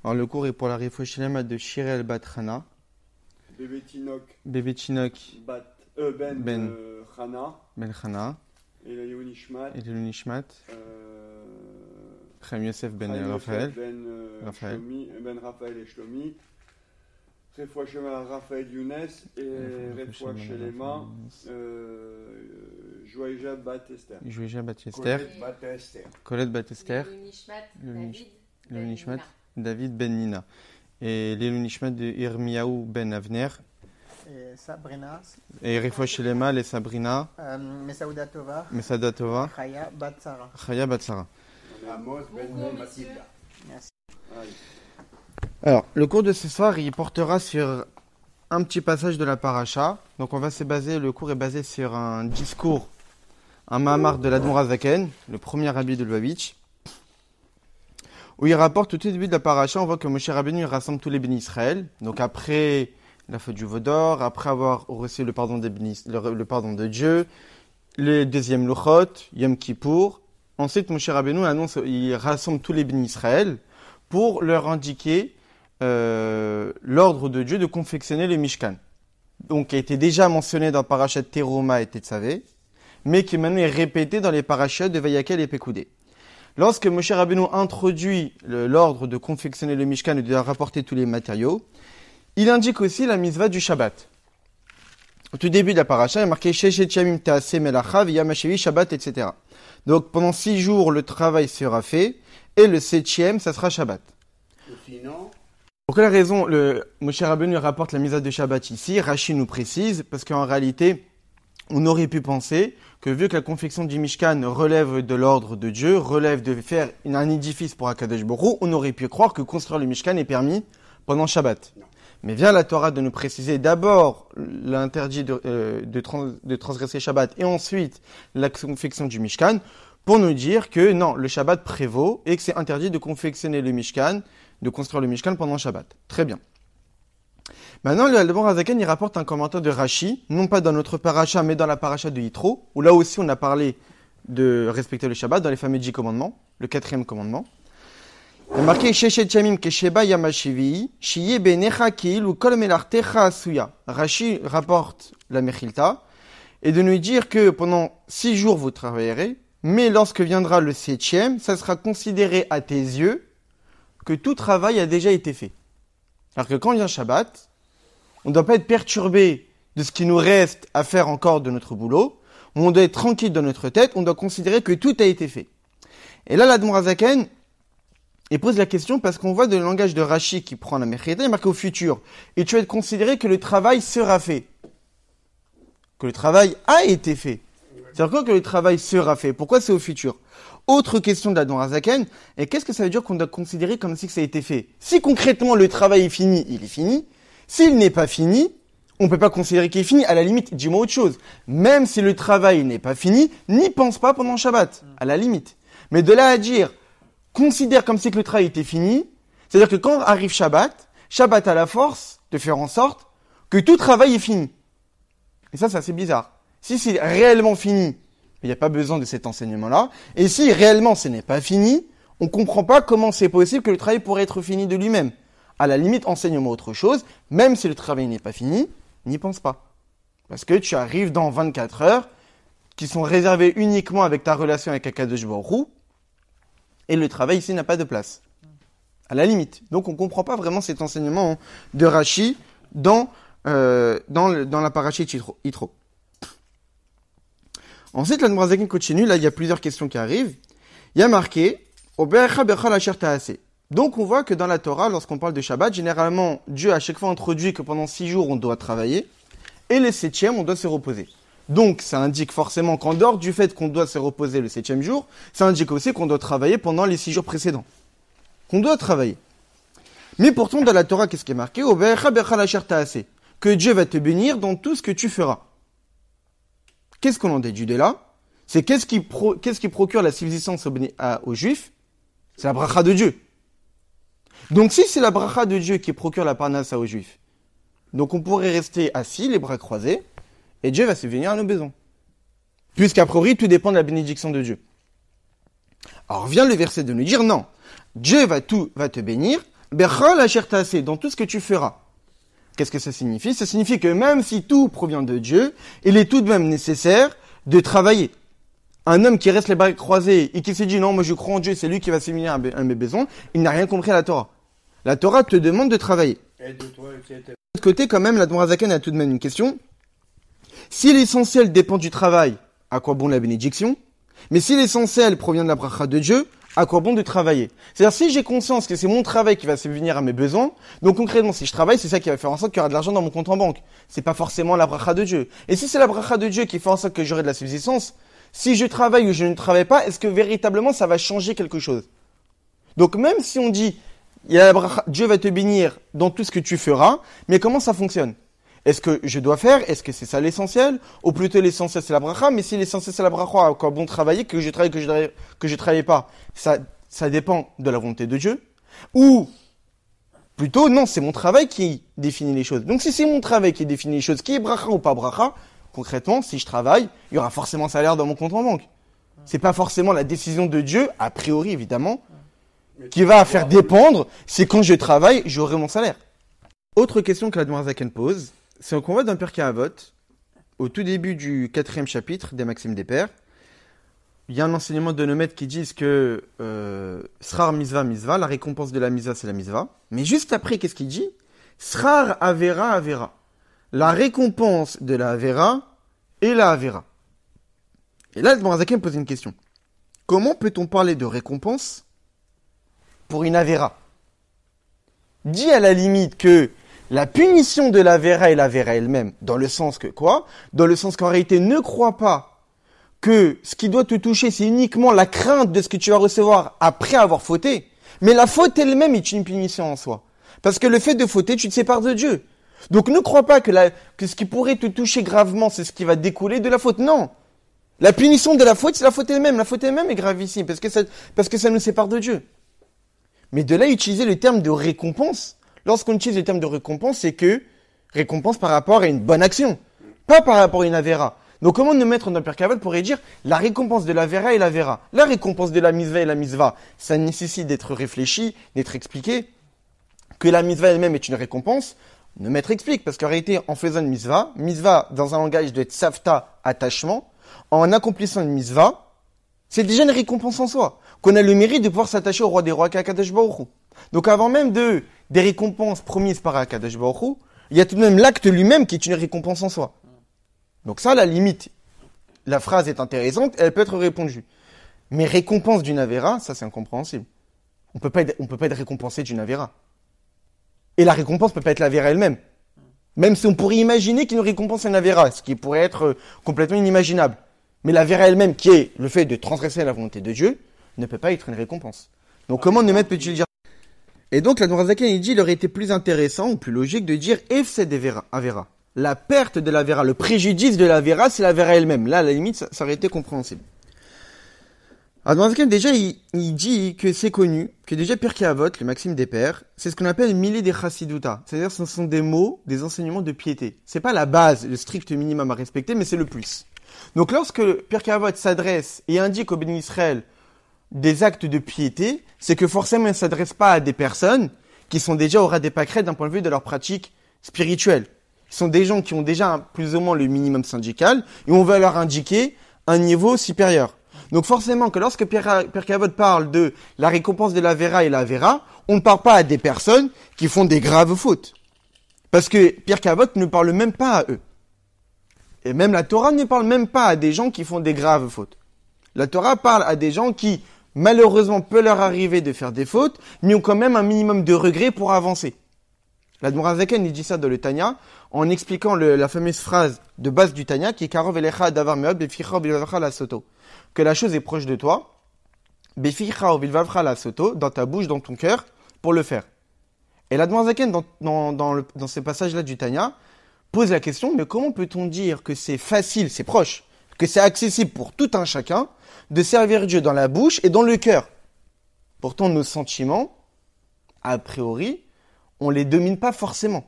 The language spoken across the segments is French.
Alors, le cours est pour la Refoshelema de Shirel Bat Hana. Bébé Tinok Ben Chana. Ben Hana. Et le Nishmat. Et le Nishmat. Chaim Yosef Ben Raphaël. Ben Raphaël et Shlomi. Refoua Shema Raphaël Younes. Et Refoua Shelema Joaïja Bat Esther. Joaïja Bat Esther. Colette Bat Esther. Le Nishmat. David Ben Nina. Et les Nishmat de Irmiaou Ben Avner. Et Sabrina. Et Refoua Shelema, les Sabrina. Mesauda Tova. Mesada Tova. Chaya Bat Sarah. Chaya Bat Sarah. Amos Ben Matilda. Merci. Alors, le cours de ce soir, il portera sur un petit passage de la paracha. Donc, le cours est basé sur un discours, un mahamar de l'Admor HaZaken, le premier rabbi de Lubavitch, où il rapporte tout au début de la paracha, on voit que Moshe Rabbeinu rassemble tous les bénis Israël. Donc, après la faute du Vaudor, après avoir reçu le pardon de Dieu, le deuxième Luchot, Yom Kippour. Ensuite, Moshe Rabbeinu il rassemble tous les bénis Israël pour leur indiquer l'ordre de Dieu de confectionner le Mishkan. Donc, qui a été déjà mentionné dans Parashat Teruma et Tetzavé, mais qui maintenant est répété dans les parachats de Vayakel et Pekoudé. Lorsque Moshe Rabbeinu introduit l'ordre de confectionner le Mishkan et de rapporter tous les matériaux, il indique aussi la mitzvah du Shabbat. Au tout début de la paracha, il est marqué Sheshet Yamim Ta'aseh Melacha V'Yam Shabbat, etc. Donc, pendant 6 jours, le travail sera fait, et le 7e, ça sera Shabbat. Sinon, pour quelle raison Moshe Rabbeinu rapporte la mitzvah de Shabbat ici? Rashi nous précise, parce qu'en réalité, on aurait pu penser que vu que la confection du Mishkan relève de l'ordre de Dieu, relève de faire un édifice pour Akadosh Baruch Hu, on aurait pu croire que construire le Mishkan est permis pendant Shabbat. Non. Mais vient la Torah de nous préciser d'abord l'interdit de transgresser Shabbat et ensuite la confection du Mishkan pour nous dire que non, le Shabbat prévaut et que c'est interdit de confectionner le Mishkan, de construire le Mishkan pendant Shabbat. Très bien. Maintenant, le Admor HaZaken, il rapporte un commentaire de Rashi, non pas dans notre paracha, mais dans la paracha de Yitro, où là aussi on a parlé de respecter le Shabbat dans les fameux 10 commandements, le 4e commandement. Il est marqué Sheshet Yamim Kesheba Yamashivi, Shiye Benecha Keilu Kol Melartecha Asuya. Rashi rapporte la Mechilta, et de nous dire que pendant 6 jours vous travaillerez, mais lorsque viendra le 7e, ça sera considéré à tes yeux que tout travail a déjà été fait. Alors que quand vient Shabbat, on ne doit pas être perturbé de ce qui nous reste à faire encore de notre boulot. On doit être tranquille dans notre tête. On doit considérer que tout a été fait. Et là, l'Admor HaZaken, il pose la question parce qu'on voit dans le langage de Rashi qui prend la Mechilta, il est marqué au futur. Et tu vas être considéré que le travail sera fait. Que le travail a été fait. C'est-à-dire quoi que le travail sera fait? Pourquoi c'est au futur? Autre question de l'Admor HaZaken, et qu'est-ce que ça veut dire qu'on doit considérer comme si que ça a été fait? Si concrètement le travail est fini, il est fini. S'il n'est pas fini, on ne peut pas considérer qu'il est fini. À la limite, dis-moi autre chose. Même si le travail n'est pas fini, n'y pense pas pendant Shabbat. À la limite. Mais de là à dire, considère comme si que le travail était fini, c'est-à-dire que quand arrive Shabbat, Shabbat a la force de faire en sorte que tout travail est fini. Et ça, c'est assez bizarre. Si c'est réellement fini, il n'y a pas besoin de cet enseignement-là. Et si réellement ce n'est pas fini, on ne comprend pas comment c'est possible que le travail pourrait être fini de lui-même. À la limite, enseigne-moi autre chose, même si le travail n'est pas fini, n'y pense pas. Parce que tu arrives dans 24 heures qui sont réservées uniquement avec ta relation avec Akadosh Baruch Hu, et le travail ici n'a pas de place. À la limite. Donc on ne comprend pas vraiment cet enseignement de Rashi dans la paracha Yitro. Ensuite, l'Admor HaZaken continue, là il y a plusieurs questions qui arrivent. Il y a marqué Oberecha bechol asher ta'aseh. Donc on voit que dans la Torah, lorsqu'on parle de Shabbat, généralement Dieu à chaque fois introduit que pendant 6 jours on doit travailler, et le 7e on doit se reposer. Donc ça indique forcément qu'en dehors du fait qu'on doit se reposer le 7e jour, ça indique aussi qu'on doit travailler pendant les 6 jours précédents. Qu'on doit travailler. Mais pourtant dans la Torah, qu'est-ce qui est marqué Oberecha bechol asher ta'aseh. Que Dieu va te bénir dans tout ce que tu feras. Qu'est-ce qu'on en déduit de là? C'est qu'est-ce qui procure la subsistance aux Juifs? C'est la bracha de Dieu. Donc si c'est la bracha de Dieu qui procure la parnassa aux Juifs, donc on pourrait rester assis, les bras croisés, et Dieu va subvenir à nos besoins. Puisqu'a priori, tout dépend de la bénédiction de Dieu. Alors vient le verset de nous dire non, Dieu va te bénir Bechol asher ta'aseh, dans tout ce que tu feras. Qu'est-ce que ça signifie? Ça signifie que même si tout provient de Dieu, il est tout de même nécessaire de travailler. Un homme qui reste les bras croisés et qui se dit non, moi je crois en Dieu, c'est lui qui va subvenir à mes besoins, il n'a rien compris à la Torah. La Torah te demande de travailler. Aide-toi, etc. De l'autre côté, quand même, la Zaken a tout de même une question. Si l'essentiel dépend du travail, à quoi bon la bénédiction? Mais si l'essentiel provient de la bracha de Dieu, à quoi bon de travailler? C'est-à-dire, si j'ai conscience que c'est mon travail qui va subvenir à mes besoins, donc concrètement, si je travaille, c'est ça qui va faire en sorte qu'il y aura de l'argent dans mon compte en banque. C'est pas forcément la bracha de Dieu. Et si c'est la bracha de Dieu qui fait en sorte que j'aurai de la subsistance, si je travaille ou je ne travaille pas, est-ce que véritablement ça va changer quelque chose? Donc même si on dit, Dieu va te bénir dans tout ce que tu feras, mais comment ça fonctionne? Est-ce que je dois faire? Est-ce que c'est ça l'essentiel? Ou plutôt l'essentiel c'est la bracha, mais si l'essentiel c'est la bracha, à quoi bon travailler, que je travaille, que je travaille pas? Ça dépend de la volonté de Dieu. Ou plutôt, non, c'est mon travail qui définit les choses. Donc si c'est mon travail qui définit les choses, qui est bracha ou pas bracha, concrètement, si je travaille, il y aura forcément un salaire dans mon compte en banque. C'est pas forcément la décision de Dieu, a priori évidemment, qui va faire dépendre, c'est quand je travaille, j'aurai mon salaire. Autre question que la Zaken pose, c'est qu'on voit dans Pirkei Avot, au tout début du 4e chapitre des Maximes des Pères, il y a un enseignement de nos maîtres qui disent que Srar Mitzvah Mitzvah, la récompense de la Mitzvah c'est la Mitzvah. Mais juste après, qu'est-ce qu'il dit? Srar Avera Avera. La récompense de la Avera et la Avera. Et là, le Zaken pose une question. Comment peut-on parler de récompense pour une Avera? Dit à la limite que la punition de la Avera est la Avera elle-même, dans le sens que quoi? Dans le sens qu'en réalité, ne crois pas que ce qui doit te toucher, c'est uniquement la crainte de ce que tu vas recevoir après avoir fauté. Mais la faute elle-même est une punition en soi. Parce que le fait de fauter, tu te sépares de Dieu. Donc ne crois pas que ce qui pourrait te toucher gravement, c'est ce qui va découler de la faute. Non. La punition de la faute, c'est la faute elle-même. La faute elle-même est gravissime parce que ça nous sépare de Dieu. Mais de là, utiliser le terme de récompense. Lorsqu'on utilise le terme de récompense, c'est que récompense par rapport à une bonne action. Pas par rapport à une Avera. Donc comment nous mettre dans le Pirkei Avot pourrait dire la récompense de la Avera et la Avera. La récompense de la Mitzvah et la Mitzvah, ça nécessite d'être réfléchi, d'être expliqué. Que la Mitzvah elle-même est une récompense, le maître explique. Parce qu'en réalité, en faisant une Mitzvah dans un langage de Tzavta, attachement, en accomplissant une Mitzvah, c'est déjà une récompense en soi. Qu'on a le mérite de pouvoir s'attacher au roi des rois qu'Akadosh Baruch Hu. Donc avant même des récompenses promises par Akadosh Baruch Hu, il y a tout de même l'acte lui-même qui est une récompense en soi. Donc ça, la limite, la phrase est intéressante, elle peut être répondue. Mais récompense d'une Avera, ça c'est incompréhensible. On peut pas être récompensé d'une Avera. Et la récompense peut pas être l'Avera elle-même. Même si on pourrait imaginer qu'il nous récompense une Avera, ce qui pourrait être complètement inimaginable. Mais l'Avera elle-même, qui est le fait de transgresser la volonté de Dieu, ne peut pas être une récompense. Donc comment nous mettre peut-il dire? Et donc la Zaken il dit, il aurait été plus intéressant ou plus logique de dire Efsed Avera. La perte de l'Avera, le préjudice de l'Avera, c'est l'Avera elle-même. Là, à la limite, ça aurait été compréhensible. Alors, Zaken, déjà, il dit que c'est connu, que déjà Pirkei Avot, les Maximes des Pères, c'est ce qu'on appelle Milé des Chassiduta. C'est-à-dire, ce sont des mots, des enseignements de piété. C'est pas la base, le strict minimum à respecter, mais c'est le plus. Donc, lorsque Pirkei Avot s'adresse et indique au béni Israël des actes de piété, c'est que forcément, il ne s'adresse pas à des personnes qui sont déjà au ras des pâquerettes d'un point de vue de leur pratique spirituelle. Ce sont des gens qui ont déjà plus ou moins le minimum syndical et on va leur indiquer un niveau supérieur. Donc forcément que lorsque Pirkei Avot parle de la récompense de la Vera et la Vera, on ne parle pas à des personnes qui font des graves fautes. Parce que Pirkei Avot ne parle même pas à eux. Et même la Torah ne parle même pas à des gens qui font des graves fautes. La Torah parle à des gens qui, malheureusement, peut leur arriver de faire des fautes, mais ont quand même un minimum de regret pour avancer. La Zaken, il dit ça dans le Tanya, en expliquant la fameuse phrase de base du Tanya, qui est Karov elecha davar meod beficha bilvavcha la soto. Que la chose est proche de toi, beficha bilvavcha la soto, dans ta bouche, dans ton cœur, pour le faire. Et la Zaken, dans ces passages-là du Tanya, pose la question, mais comment peut-on dire que c'est facile, c'est proche, que c'est accessible pour tout un chacun, de servir Dieu dans la bouche et dans le cœur? Pourtant, nos sentiments, a priori, on les domine pas forcément.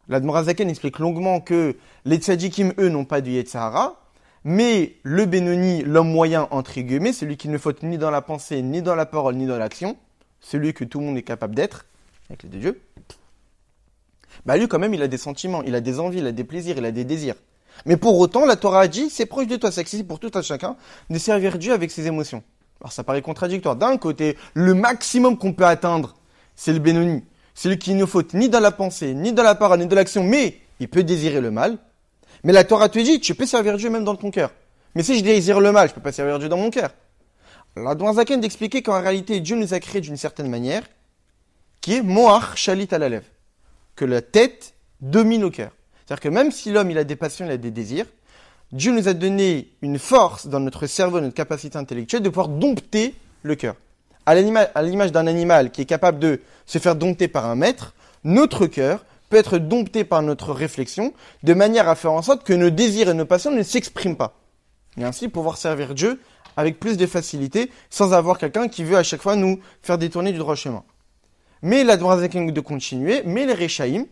L'Admor Zaken explique longuement que les tzadikim, eux, n'ont pas du Yetzirah, mais le Benoni, l'homme moyen, entre guillemets, celui qui ne faute ni dans la pensée, ni dans la parole, ni dans l'action, celui que tout le monde est capable d'être, avec les deux dieux, bah lui quand même il a des sentiments, il a des envies, il a des plaisirs, il a des désirs. Mais pour autant, la Torah a dit, c'est proche de toi, c'est accessible pour tout à chacun de servir Dieu avec ses émotions. Alors ça paraît contradictoire. D'un côté, le maximum qu'on peut atteindre, c'est le Benoni. Celui qui ne faute ni dans la pensée, ni dans la parole, ni dans l'action, mais il peut désirer le mal. Mais la Torah te dit, tu peux servir Dieu même dans ton cœur. Mais si je désire le mal, je peux pas servir Dieu dans mon cœur. Alors, Admorazaken Zaken d'expliquer qu'en réalité, Dieu nous a créés d'une certaine manière, qui est Moach Shalit Alalev, que la tête domine au cœur. C'est-à-dire que même si l'homme il a des passions, il a des désirs, Dieu nous a donné une force dans notre cerveau, notre capacité intellectuelle de pouvoir dompter le cœur. À l'image d'un animal qui est capable de se faire dompter par un maître, notre cœur peut être dompté par notre réflexion de manière à faire en sorte que nos désirs et nos passions ne s'expriment pas. Et ainsi pouvoir servir Dieu avec plus de facilité sans avoir quelqu'un qui veut à chaque fois nous faire détourner du droit chemin. Mais l'Admorazaken de continuer, mais les Rechaïm,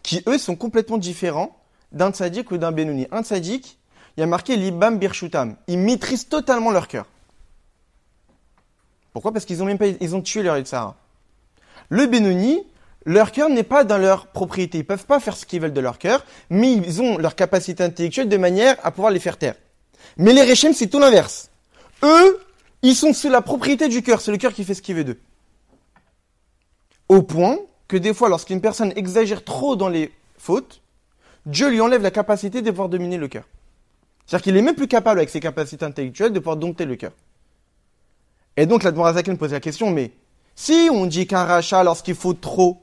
qui eux sont complètement différents d'un tzaddik ou d'un Benoni. Un tzaddik, il y a marqué Libam Birshutam. Ils maîtrisent totalement leur cœur. Pourquoi ? Parce qu'ils ont tué leur Yetzara. Le Benoni, leur cœur n'est pas dans leur propriété. Ils peuvent pas faire ce qu'ils veulent de leur cœur, mais ils ont leur capacité intellectuelle de manière à pouvoir les faire taire. Mais les Rechem, c'est tout l'inverse. Eux, ils sont sous la propriété du cœur. C'est le cœur qui fait ce qu'il veut d'eux. Au point que des fois, lorsqu'une personne exagère trop dans les fautes, Dieu lui enlève la capacité de pouvoir dominer le cœur. C'est-à-dire qu'il est même plus capable, avec ses capacités intellectuelles, de pouvoir dompter le cœur. Et donc, l'Admorazaken pose la question, mais si on dit qu'un rachat, lorsqu'il faut trop,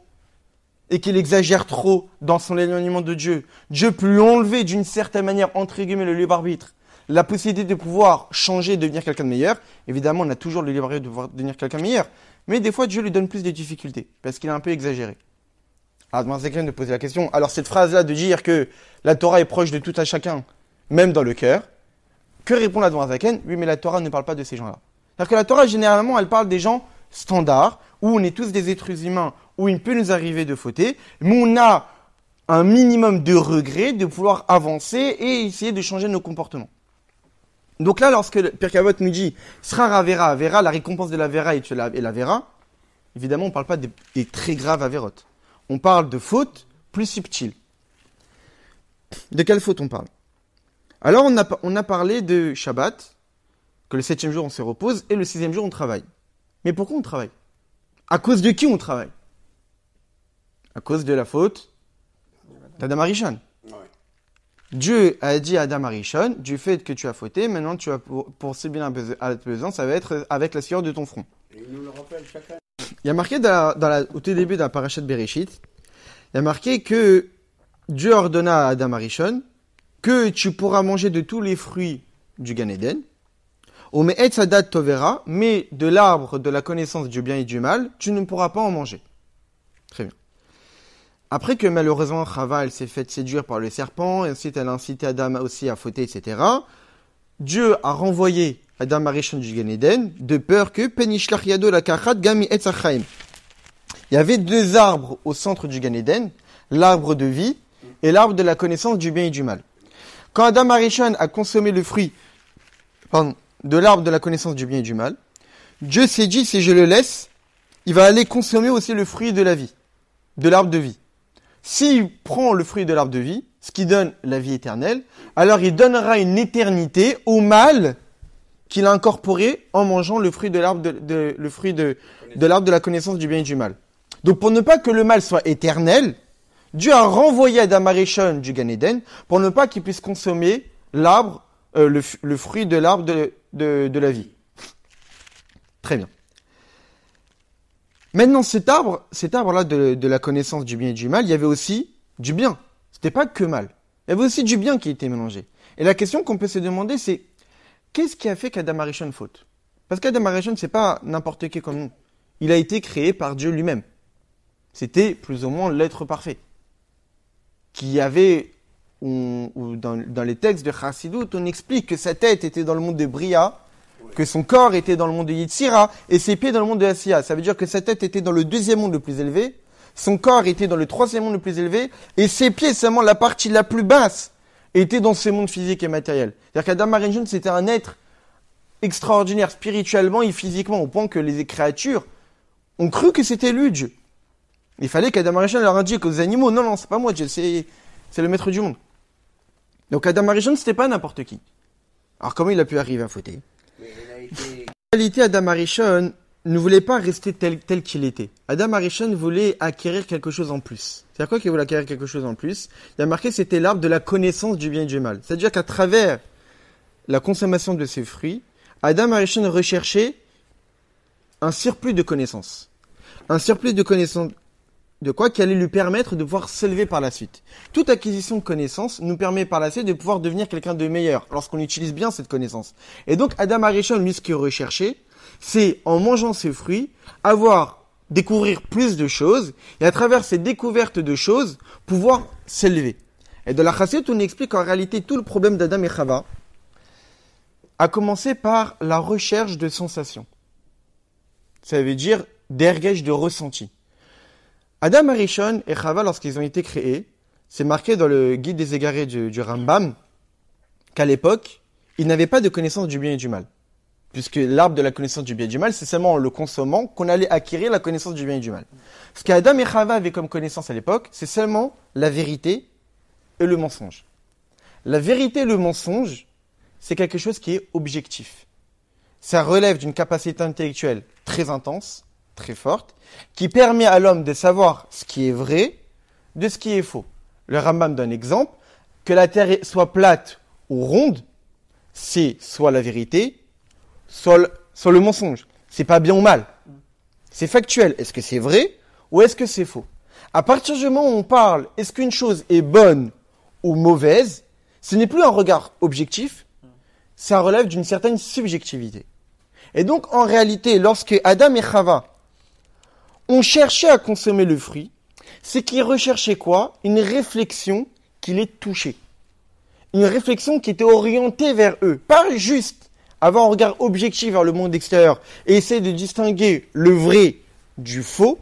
et qu'il exagère trop dans son éloignement de Dieu, Dieu peut lui enlever d'une certaine manière, entre guillemets, le libre arbitre, la possibilité de pouvoir changer, devenir quelqu'un de meilleur. Évidemment, on a toujours le libre arbitre de pouvoir devenir quelqu'un de meilleur. Mais des fois, Dieu lui donne plus de difficultés, parce qu'il est un peu exagéré. Alors, Admorazaken de poser la question. Alors, cette phrase-là de dire que la Torah est proche de tout à chacun, même dans le cœur, que répond l'Admorazaken ? Oui, mais la Torah ne parle pas de ces gens-là. C'est-à-dire que la Torah, généralement, elle parle des gens standards, où on est tous des êtres humains, où il peut nous arriver de fauter, mais on a un minimum de regret de pouvoir avancer et essayer de changer nos comportements. Donc là, lorsque le Pirkei Avot nous dit « Srar Avera, Avera », la récompense de la Vera et la Vera, évidemment, on ne parle pas des très graves Averot. On parle de fautes plus subtiles. De quelle faute on parle ? Alors, on a parlé de Shabbat, que le 7e jour on se repose, et le 6e jour on travaille. Mais pourquoi on travaille ? À cause de qui on travaille ? À cause de la faute d'Adam Arishon. Ouais. Dieu a dit à Adam Arishon, du fait que tu as fauté, maintenant tu as pour subir la pesant, ça va être avec la sueur de ton front. Et il nous le rappelle chacun. Il y a marqué au tout début de la parashat Bereshit, il y a marqué que Dieu ordonna à Adam Arishon que tu pourras manger de tous les fruits du Gan Eden, mais de l'arbre de la connaissance du bien et du mal, tu ne pourras pas en manger. Très bien. Après que malheureusement Chava elle s'est faite séduire par le serpent, et ensuite elle a incité Adam aussi à fauter, etc., Dieu a renvoyé Adam Arishon du Gan Eden de peur que Penishlach Yado la Kachat Gami Etz Hachaim. Il y avait deux arbres au centre du Gan Eden, l'arbre de vie et l'arbre de la connaissance du bien et du mal. Quand Adam Arishon a consommé le fruit de l'arbre de la connaissance du bien et du mal, Dieu s'est dit, si je le laisse, il va aller consommer aussi le fruit de la vie, de l'arbre de vie. S'il prend le fruit de l'arbre de vie, ce qui donne la vie éternelle, alors il donnera une éternité au mal qu'il a incorporé en mangeant le fruit de l'arbre de l'arbre de la connaissance du bien et du mal. Donc pour ne pas que le mal soit éternel, Dieu a renvoyé Adam Arishon du Gan Eden pour ne pas qu'il puisse consommer l'arbre, le fruit de l'arbre de la vie. Très bien. Maintenant, cet arbre-là de la connaissance du bien et du mal, il y avait aussi du bien. C'était pas que mal. Il y avait aussi du bien qui était mélangé. Et la question qu'on peut se demander, c'est qu'est-ce qui a fait qu'Adam Arishon faute ? Parce qu'Adam Arishon, c'est pas n'importe qui comme nous. Il a été créé par Dieu lui-même. C'était plus ou moins l'être parfait. Qui avait, dans les textes de Chassidut, on explique que sa tête était dans le monde de Bria, que son corps était dans le monde de Yitzira, et ses pieds dans le monde de Asiya. Ça veut dire que sa tête était dans le 2e monde le plus élevé, son corps était dans le 3e monde le plus élevé, et ses pieds, seulement la partie la plus basse, étaient dans ce monde physique et matériel. C'est-à-dire qu'Adam Arishon, c'était un être extraordinaire spirituellement et physiquement, au point que les créatures ont cru que c'était lui Dieu. Il fallait qu'Adam Arishon leur indique aux animaux, non, c'est pas moi Dieu, c'est le maître du monde. Donc Adam Arishon, c'était pas n'importe qui. Alors comment il a pu arriver à fauter? En réalité, Adam Arishon ne voulait pas rester tel qu'il était. Adam Arishon voulait acquérir quelque chose en plus. C'est-à-dire quoi qu'il voulait acquérir quelque chose en plus? Il a marqué que c'était l'arbre de la connaissance du bien et du mal. C'est-à-dire qu'à travers la consommation de ces fruits, Adam Arishon recherchait un surplus de connaissances. Un surplus de connaissances de quoi qui allait lui permettre de pouvoir s'élever par la suite. Toute acquisition de connaissances nous permet par la suite de pouvoir devenir quelqu'un de meilleur lorsqu'on utilise bien cette connaissance. Et donc Adam Arishon, lui, ce qu'il recherchait, c'est en mangeant ces fruits, découvrir plus de choses et à travers ces découvertes de choses, pouvoir s'élever. Et dans la Chassidut, on explique qu'en réalité, tout le problème d'Adam et Chava a commencé par la recherche de sensations. Ça veut dire d'ergège de ressenti. Adam Arishon et Chava, lorsqu'ils ont été créés, c'est marqué dans le guide des égarés du Rambam, qu'à l'époque, ils n'avaient pas de connaissance du bien et du mal. Puisque l'arbre de la connaissance du bien et du mal, c'est seulement en le consommant qu'on allait acquérir la connaissance du bien et du mal. Ce qu'Adam et Chava avaient comme connaissance à l'époque, c'est seulement la vérité et le mensonge. La vérité et le mensonge, c'est quelque chose qui est objectif. Ça relève d'une capacité intellectuelle très intense, très forte, qui permet à l'homme de savoir ce qui est vrai de ce qui est faux. Le Rambam donne exemple, que la terre soit plate ou ronde, c'est soit la vérité, soit le mensonge. C'est pas bien ou mal. C'est factuel. Est-ce que c'est vrai ou est-ce que c'est faux? À partir du moment où on parle, est-ce qu'une chose est bonne ou mauvaise, ce n'est plus un regard objectif, ça relève d'une certaine subjectivité. Et donc, en réalité, lorsque Adam et Chava ont cherché à consommer le fruit, c'est qu'ils recherchaient quoi? Une réflexion qui les touchait. Une réflexion qui était orientée vers eux. Pas juste avoir un regard objectif vers le monde extérieur et essayer de distinguer le vrai du faux,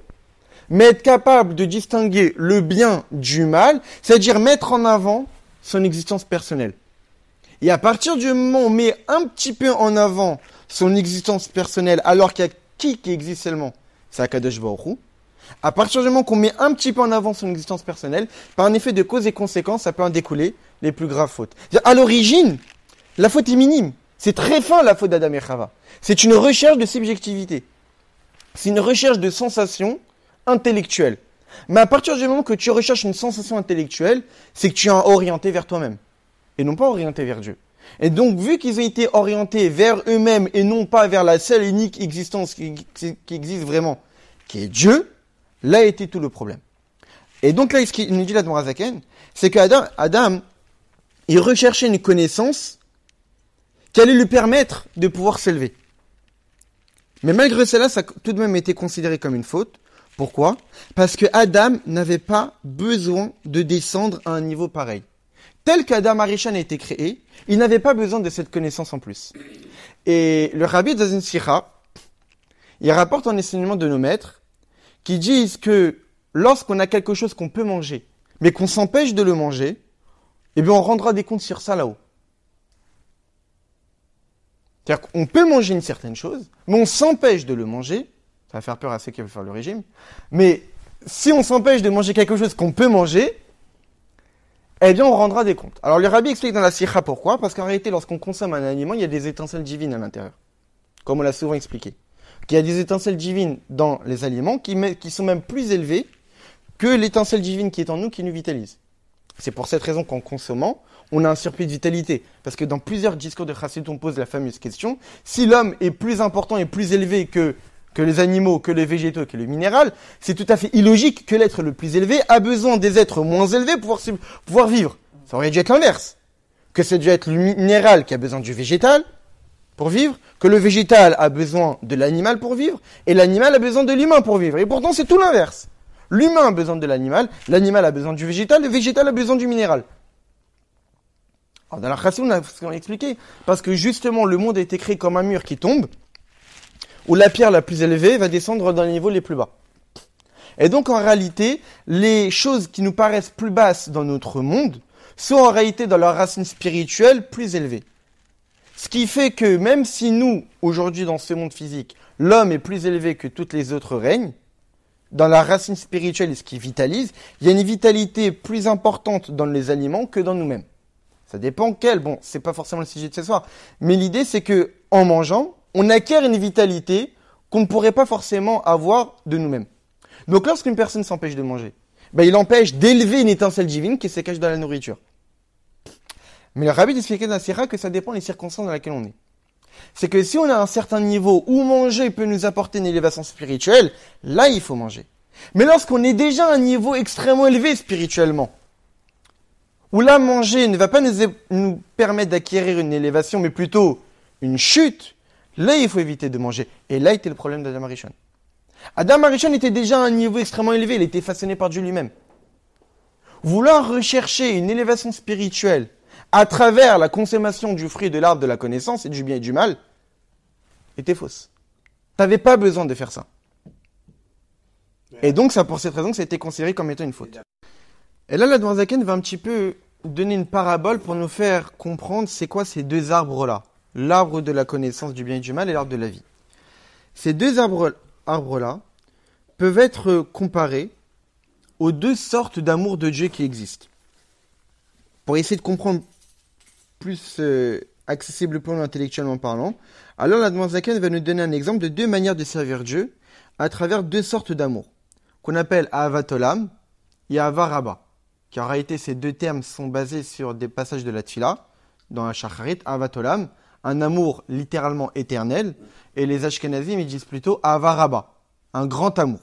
mais être capable de distinguer le bien du mal, c'est-à-dire mettre en avant son existence personnelle. Et à partir du moment où on met un petit peu en avant son existence personnelle, alors qu'il y a qui existe seulement, c'est Akadosh Baruch Hu. À partir du moment qu'on met un petit peu en avant son existence personnelle, par un effet de cause et conséquence, ça peut en découler les plus graves fautes. À l'origine, la faute est minime. C'est très fin la faute d'Adam et Chava. C'est une recherche de subjectivité. C'est une recherche de sensation intellectuelle. Mais à partir du moment que tu recherches une sensation intellectuelle, c'est que tu es orienté vers toi-même. Et non pas orienté vers Dieu. Et donc, vu qu'ils ont été orientés vers eux-mêmes et non pas vers la seule et unique existence qui existe vraiment, qui est Dieu, là était tout le problème. Et donc là, ce qu'il nous dit l'Admor HaZaken, c'est qu'Adam, il recherchait une connaissance qui allait lui permettre de pouvoir s'élever. Mais malgré cela, ça a tout de même été considéré comme une faute. Pourquoi? Parce que Adam n'avait pas besoin de descendre à un niveau pareil. Tel qu'Adam Arishon a été créé, il n'avait pas besoin de cette connaissance en plus. Et le Rabbi Zazen Sikha, il rapporte un enseignement de nos maîtres qui disent que lorsqu'on a quelque chose qu'on peut manger, mais qu'on s'empêche de le manger, eh bien on rendra des comptes sur ça là-haut. C'est-à-dire qu'on peut manger une certaine chose, mais on s'empêche de le manger. Ça va faire peur à ceux qui veulent faire le régime. Mais si on s'empêche de manger quelque chose qu'on peut manger, eh bien on rendra des comptes. Alors le Rabbi explique dans la Sikha pourquoi. Parce qu'en réalité, lorsqu'on consomme un aliment, il y a des étincelles divines à l'intérieur. Comme on l'a souvent expliqué. Qu'il y a des étincelles divines dans les aliments qui sont même plus élevées que l'étincelle divine qui est en nous, qui nous vitalise. C'est pour cette raison qu'en consommant, on a un surplus de vitalité. Parce que dans plusieurs discours de Chassidut, on pose la fameuse question, si l'homme est plus important et plus élevé que les animaux, que les végétaux, que le minéral, c'est tout à fait illogique que l'être le plus élevé a besoin des êtres moins élevés pour pouvoir vivre. Ça aurait dû être l'inverse. Que c'est dû être le minéral qui a besoin du végétal pour vivre, que le végétal a besoin de l'animal pour vivre, et l'animal a besoin de l'humain pour vivre. Et pourtant, c'est tout l'inverse. L'humain a besoin de l'animal a besoin du végétal, le végétal a besoin du minéral. Alors dans la Chassidut, on a expliqué, parce que justement, le monde a été créé comme un mur qui tombe, où la pierre la plus élevée va descendre dans les niveaux les plus bas. Et donc, en réalité, les choses qui nous paraissent plus basses dans notre monde sont en réalité dans leur racine spirituelle plus élevées. Ce qui fait que même si nous, aujourd'hui dans ce monde physique, l'homme est plus élevé que toutes les autres règnes, dans la racine spirituelle et ce qui vitalise, il y a une vitalité plus importante dans les aliments que dans nous-mêmes. Ça dépend quel. Bon, c'est pas forcément le sujet de ce soir. Mais l'idée, c'est que, en mangeant, on acquiert une vitalité qu'on ne pourrait pas forcément avoir de nous-mêmes. Donc, lorsqu'une personne s'empêche de manger, il empêche d'élever une étincelle divine qui se cache dans la nourriture. Mais le rabbi expliquait dans la Sira que ça dépend des circonstances dans lesquelles on est. C'est que si on a un certain niveau où manger peut nous apporter une élévation spirituelle, là, il faut manger. Mais lorsqu'on est déjà à un niveau extrêmement élevé spirituellement, où là, manger ne va pas nous permettre d'acquérir une élévation, mais plutôt une chute, là, il faut éviter de manger. Et là était le problème d'Adam Arishon. Adam Arishon était déjà à un niveau extrêmement élevé, il était façonné par Dieu lui-même. Vouloir rechercher une élévation spirituelle à travers la consommation du fruit de l'arbre de la connaissance et du bien et du mal, était fausse. Tu n'avais pas besoin de faire ça. Et donc, c'est pour cette raison que ça a été considéré comme étant une faute. Et là, la Zaken va un petit peu donner une parabole pour nous faire comprendre c'est quoi ces deux arbres-là. L'arbre de la connaissance du bien et du mal et l'arbre de la vie. Ces deux arbres-là peuvent être comparés aux deux sortes d'amour de Dieu qui existent. Pour essayer de comprendre plus accessible pour nous intellectuellement parlant, alors la Zaken va nous donner un exemple de deux manières de servir Dieu à travers deux sortes d'amour, qu'on appelle Ahavat Olam et Ahava Rabba. Qui en réalité, ces deux termes sont basés sur des passages de la Tfila, dans la Shacharit, Ahavat Olam, un amour littéralement éternel, et les Ashkenazim, ils disent plutôt Ahava Rabba, un grand amour.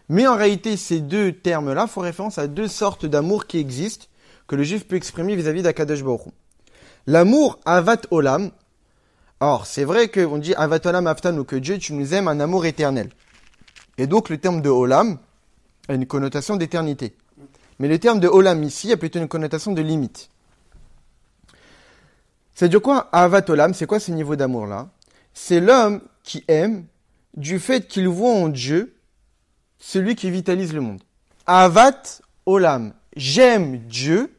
Mais en réalité, ces deux termes-là font référence à deux sortes d'amour qui existent, que le juif peut exprimer vis-à-vis d'Akadosh Baruch Hu. L'amour Ahavat Olam, or c'est vrai qu'on dit Ahavat Olam Aftan, ou que Dieu, tu nous aimes, un amour éternel. Et donc le terme de Olam a une connotation d'éternité. Mais le terme de Olam ici a plutôt une connotation de limite. C'est-à-dire quoi Ahavat Olam, c'est quoi ce niveau d'amour-là? C'est l'homme qui aime du fait qu'il voit en Dieu celui qui vitalise le monde. Ahavat Olam, j'aime Dieu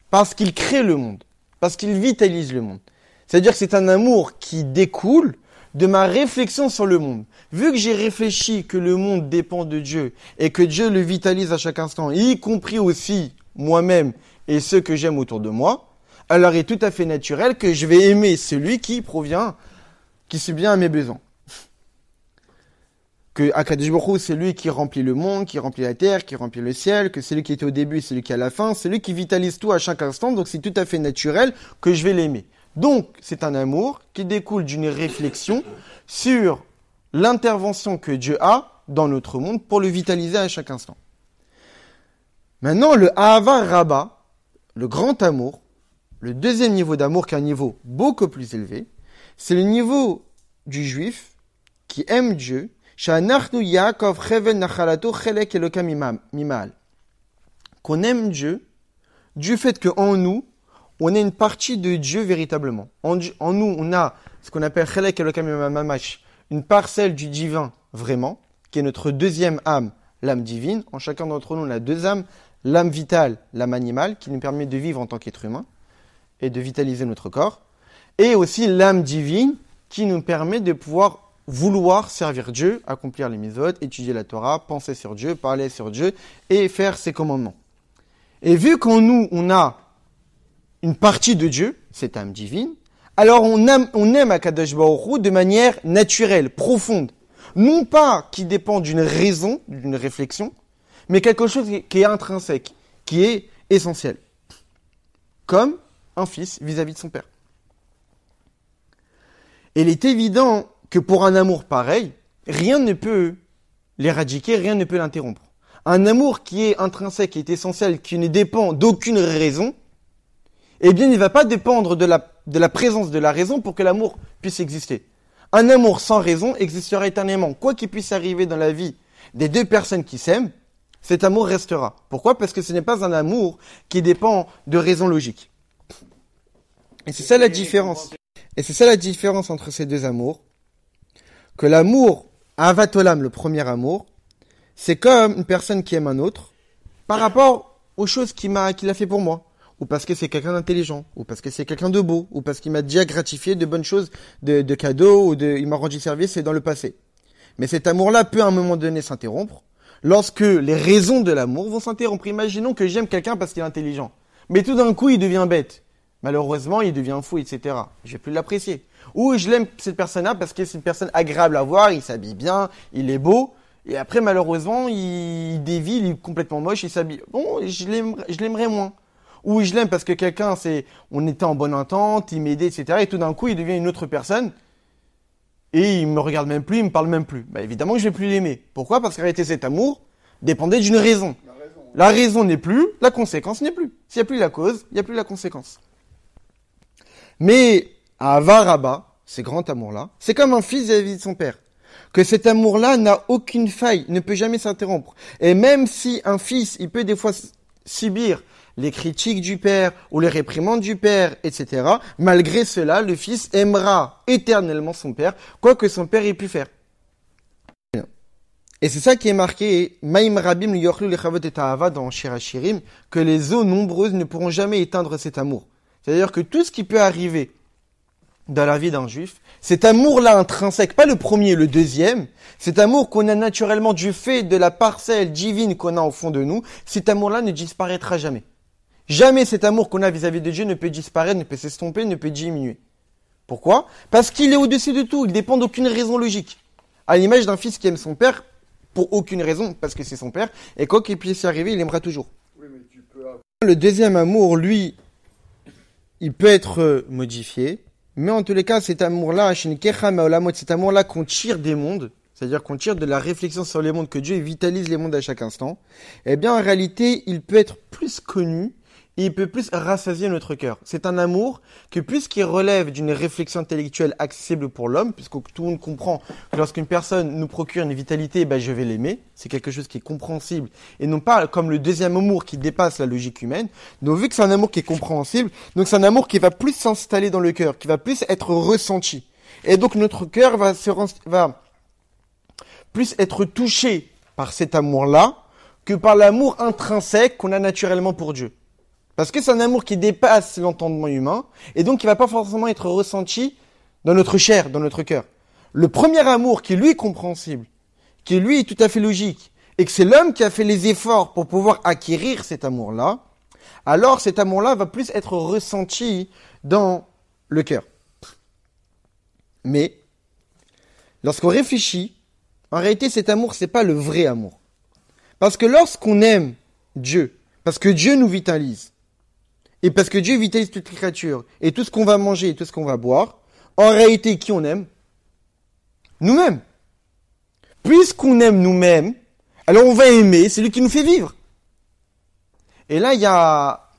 parce qu'il crée le monde, parce qu'il vitalise le monde. C'est-à-dire que c'est un amour qui découle de ma réflexion sur le monde. Vu que j'ai réfléchi que le monde dépend de Dieu et que Dieu le vitalise à chaque instant, y compris aussi moi-même et ceux que j'aime autour de moi, alors il est tout à fait naturel que je vais aimer celui qui subvient à mes besoins. Que Akadosh Baruch Hu, c'est lui qui remplit le monde, qui remplit la terre, qui remplit le ciel, que c'est lui qui est au début, c'est lui qui est à la fin, c'est lui qui vitalise tout à chaque instant, donc c'est tout à fait naturel que je vais l'aimer. Donc, c'est un amour qui découle d'une réflexion sur l'intervention que Dieu a dans notre monde pour le vitaliser à chaque instant. Maintenant, le Ahava Rabba, le grand amour, le deuxième niveau d'amour qui est un niveau beaucoup plus élevé, c'est le niveau du juif qui aime Dieu, qu'on aime Dieu du fait qu'en nous, on est une partie de Dieu véritablement. En nous, on a ce qu'on appelle Chelek Elokam Imam Mamash, une parcelle du divin vraiment, qui est notre deuxième âme, l'âme divine. En chacun d'entre nous, on a deux âmes, l'âme vitale, l'âme animale, qui nous permet de vivre en tant qu'être humain et de vitaliser notre corps. Et aussi l'âme divine, qui nous permet de pouvoir vouloir servir Dieu, accomplir les mitzvot, étudier la Torah, penser sur Dieu, parler sur Dieu et faire ses commandements. Et vu qu'en nous, on a une partie de Dieu, cette âme divine, alors on aime Akadosh Baruch Hu de manière naturelle, profonde. Non pas qui dépend d'une raison, d'une réflexion, mais quelque chose qui est intrinsèque, qui est essentiel. Comme un fils vis-à-vis de son père. Et il est évident que pour un amour pareil, rien ne peut l'éradiquer, rien ne peut l'interrompre. Un amour qui est intrinsèque, qui est essentiel, qui ne dépend d'aucune raison, eh bien, il ne va pas dépendre de la présence de la raison pour que l'amour puisse exister. Un amour sans raison existera éternellement. Quoi qu'il puisse arriver dans la vie des deux personnes qui s'aiment, cet amour restera. Pourquoi ? Parce que ce n'est pas un amour qui dépend de raison logique. Et c'est ça la différence. Et c'est ça la différence entre ces deux amours. Que l'amour, Ahavat Olam, le premier amour, c'est comme une personne qui aime un autre par rapport aux choses qu'il a fait pour moi. ou parce que c'est quelqu'un d'intelligent, ou parce que c'est quelqu'un de beau, ou parce qu'il m'a déjà gratifié de bonnes choses, de cadeaux, ou il m'a rendu service, c'est dans le passé. Mais cet amour-là peut à un moment donné s'interrompre, lorsque les raisons de l'amour vont s'interrompre. Imaginons que j'aime quelqu'un parce qu'il est intelligent, mais tout d'un coup il devient bête. Malheureusement, il devient fou, etc. Je vais plus l'apprécier. Ou je l'aime cette personne-là parce que c'est une personne agréable à voir, il s'habille bien, il est beau. Et après, malheureusement, il dévie, il est complètement moche, il s'habille. Bon, je l'aimerais moins. Ou je l'aime parce que on était en bonne entente, il m'aidait, etc. Et tout d'un coup, il devient une autre personne. Et il me regarde même plus, il me parle même plus. Bah, évidemment que je vais plus l'aimer. Pourquoi? Parce qu'en réalité, cet amour dépendait d'une raison. La raison n'est plus, la conséquence n'est plus. S'il n'y a plus la cause, il n'y a plus la conséquence. Mais, à Avaraba, ce grand amour-là, c'est comme un fils vis-à-vis de son père. Que cet amour-là n'a aucune faille, ne peut jamais s'interrompre. Et même si un fils, il peut des fois subir les critiques du père ou les réprimandes du père, etc., malgré cela, le fils aimera éternellement son père, quoi que son père ait pu faire. Et c'est ça qui est marqué, Maïm Rabim Yochlu Lechavot et Ta'ava dans Shir HaShirim, que les eaux nombreuses ne pourront jamais éteindre cet amour. C'est-à-dire que tout ce qui peut arriver dans la vie d'un juif, cet amour-là intrinsèque, pas le premier, le deuxième, cet amour qu'on a naturellement du fait de la parcelle divine qu'on a au fond de nous, cet amour-là ne disparaîtra jamais. Jamais cet amour qu'on a vis-à-vis de Dieu ne peut disparaître, ne peut s'estomper, ne peut diminuer. Pourquoi? Parce qu'il est au-dessus de tout, il dépend d'aucune raison logique. À l'image d'un fils qui aime son père, pour aucune raison, parce que c'est son père, et quoi qu'il puisse y arriver, il aimera toujours. Oui, mais tu peux avoir... Le deuxième amour, lui, il peut être modifié, mais en tous les cas, cet amour-là, cet amour-là qu'on tire des mondes, c'est-à-dire qu'on tire de la réflexion sur les mondes, que Dieu vitalise les mondes à chaque instant, eh bien, en réalité, il peut être plus connu, et il peut plus rassasier notre cœur. C'est un amour que puisqu'il relève d'une réflexion intellectuelle accessible pour l'homme, puisque tout le monde comprend que lorsqu'une personne nous procure une vitalité, je vais l'aimer. C'est quelque chose qui est compréhensible et non pas comme le deuxième amour qui dépasse la logique humaine. Donc vu que c'est un amour qui est compréhensible, donc c'est un amour qui va plus s'installer dans le cœur, qui va plus être ressenti. Et donc notre cœur va plus être touché par cet amour-là que par l'amour intrinsèque qu'on a naturellement pour Dieu. Parce que c'est un amour qui dépasse l'entendement humain, et donc qui va pas forcément être ressenti dans notre chair, dans notre cœur. Le premier amour qui lui est compréhensible, qui lui est tout à fait logique, et que c'est l'homme qui a fait les efforts pour pouvoir acquérir cet amour-là, alors cet amour-là va plus être ressenti dans le cœur. Mais, lorsqu'on réfléchit, en réalité cet amour c'est pas le vrai amour. Parce que lorsqu'on aime Dieu, parce que Dieu nous vitalise, et parce que Dieu vitalise toute créature, et tout ce qu'on va manger, et tout ce qu'on va boire, en réalité, qui on aime? Nous-mêmes. Puisqu'on aime nous-mêmes, alors on va aimer celui qui nous fait vivre. Et là, il y a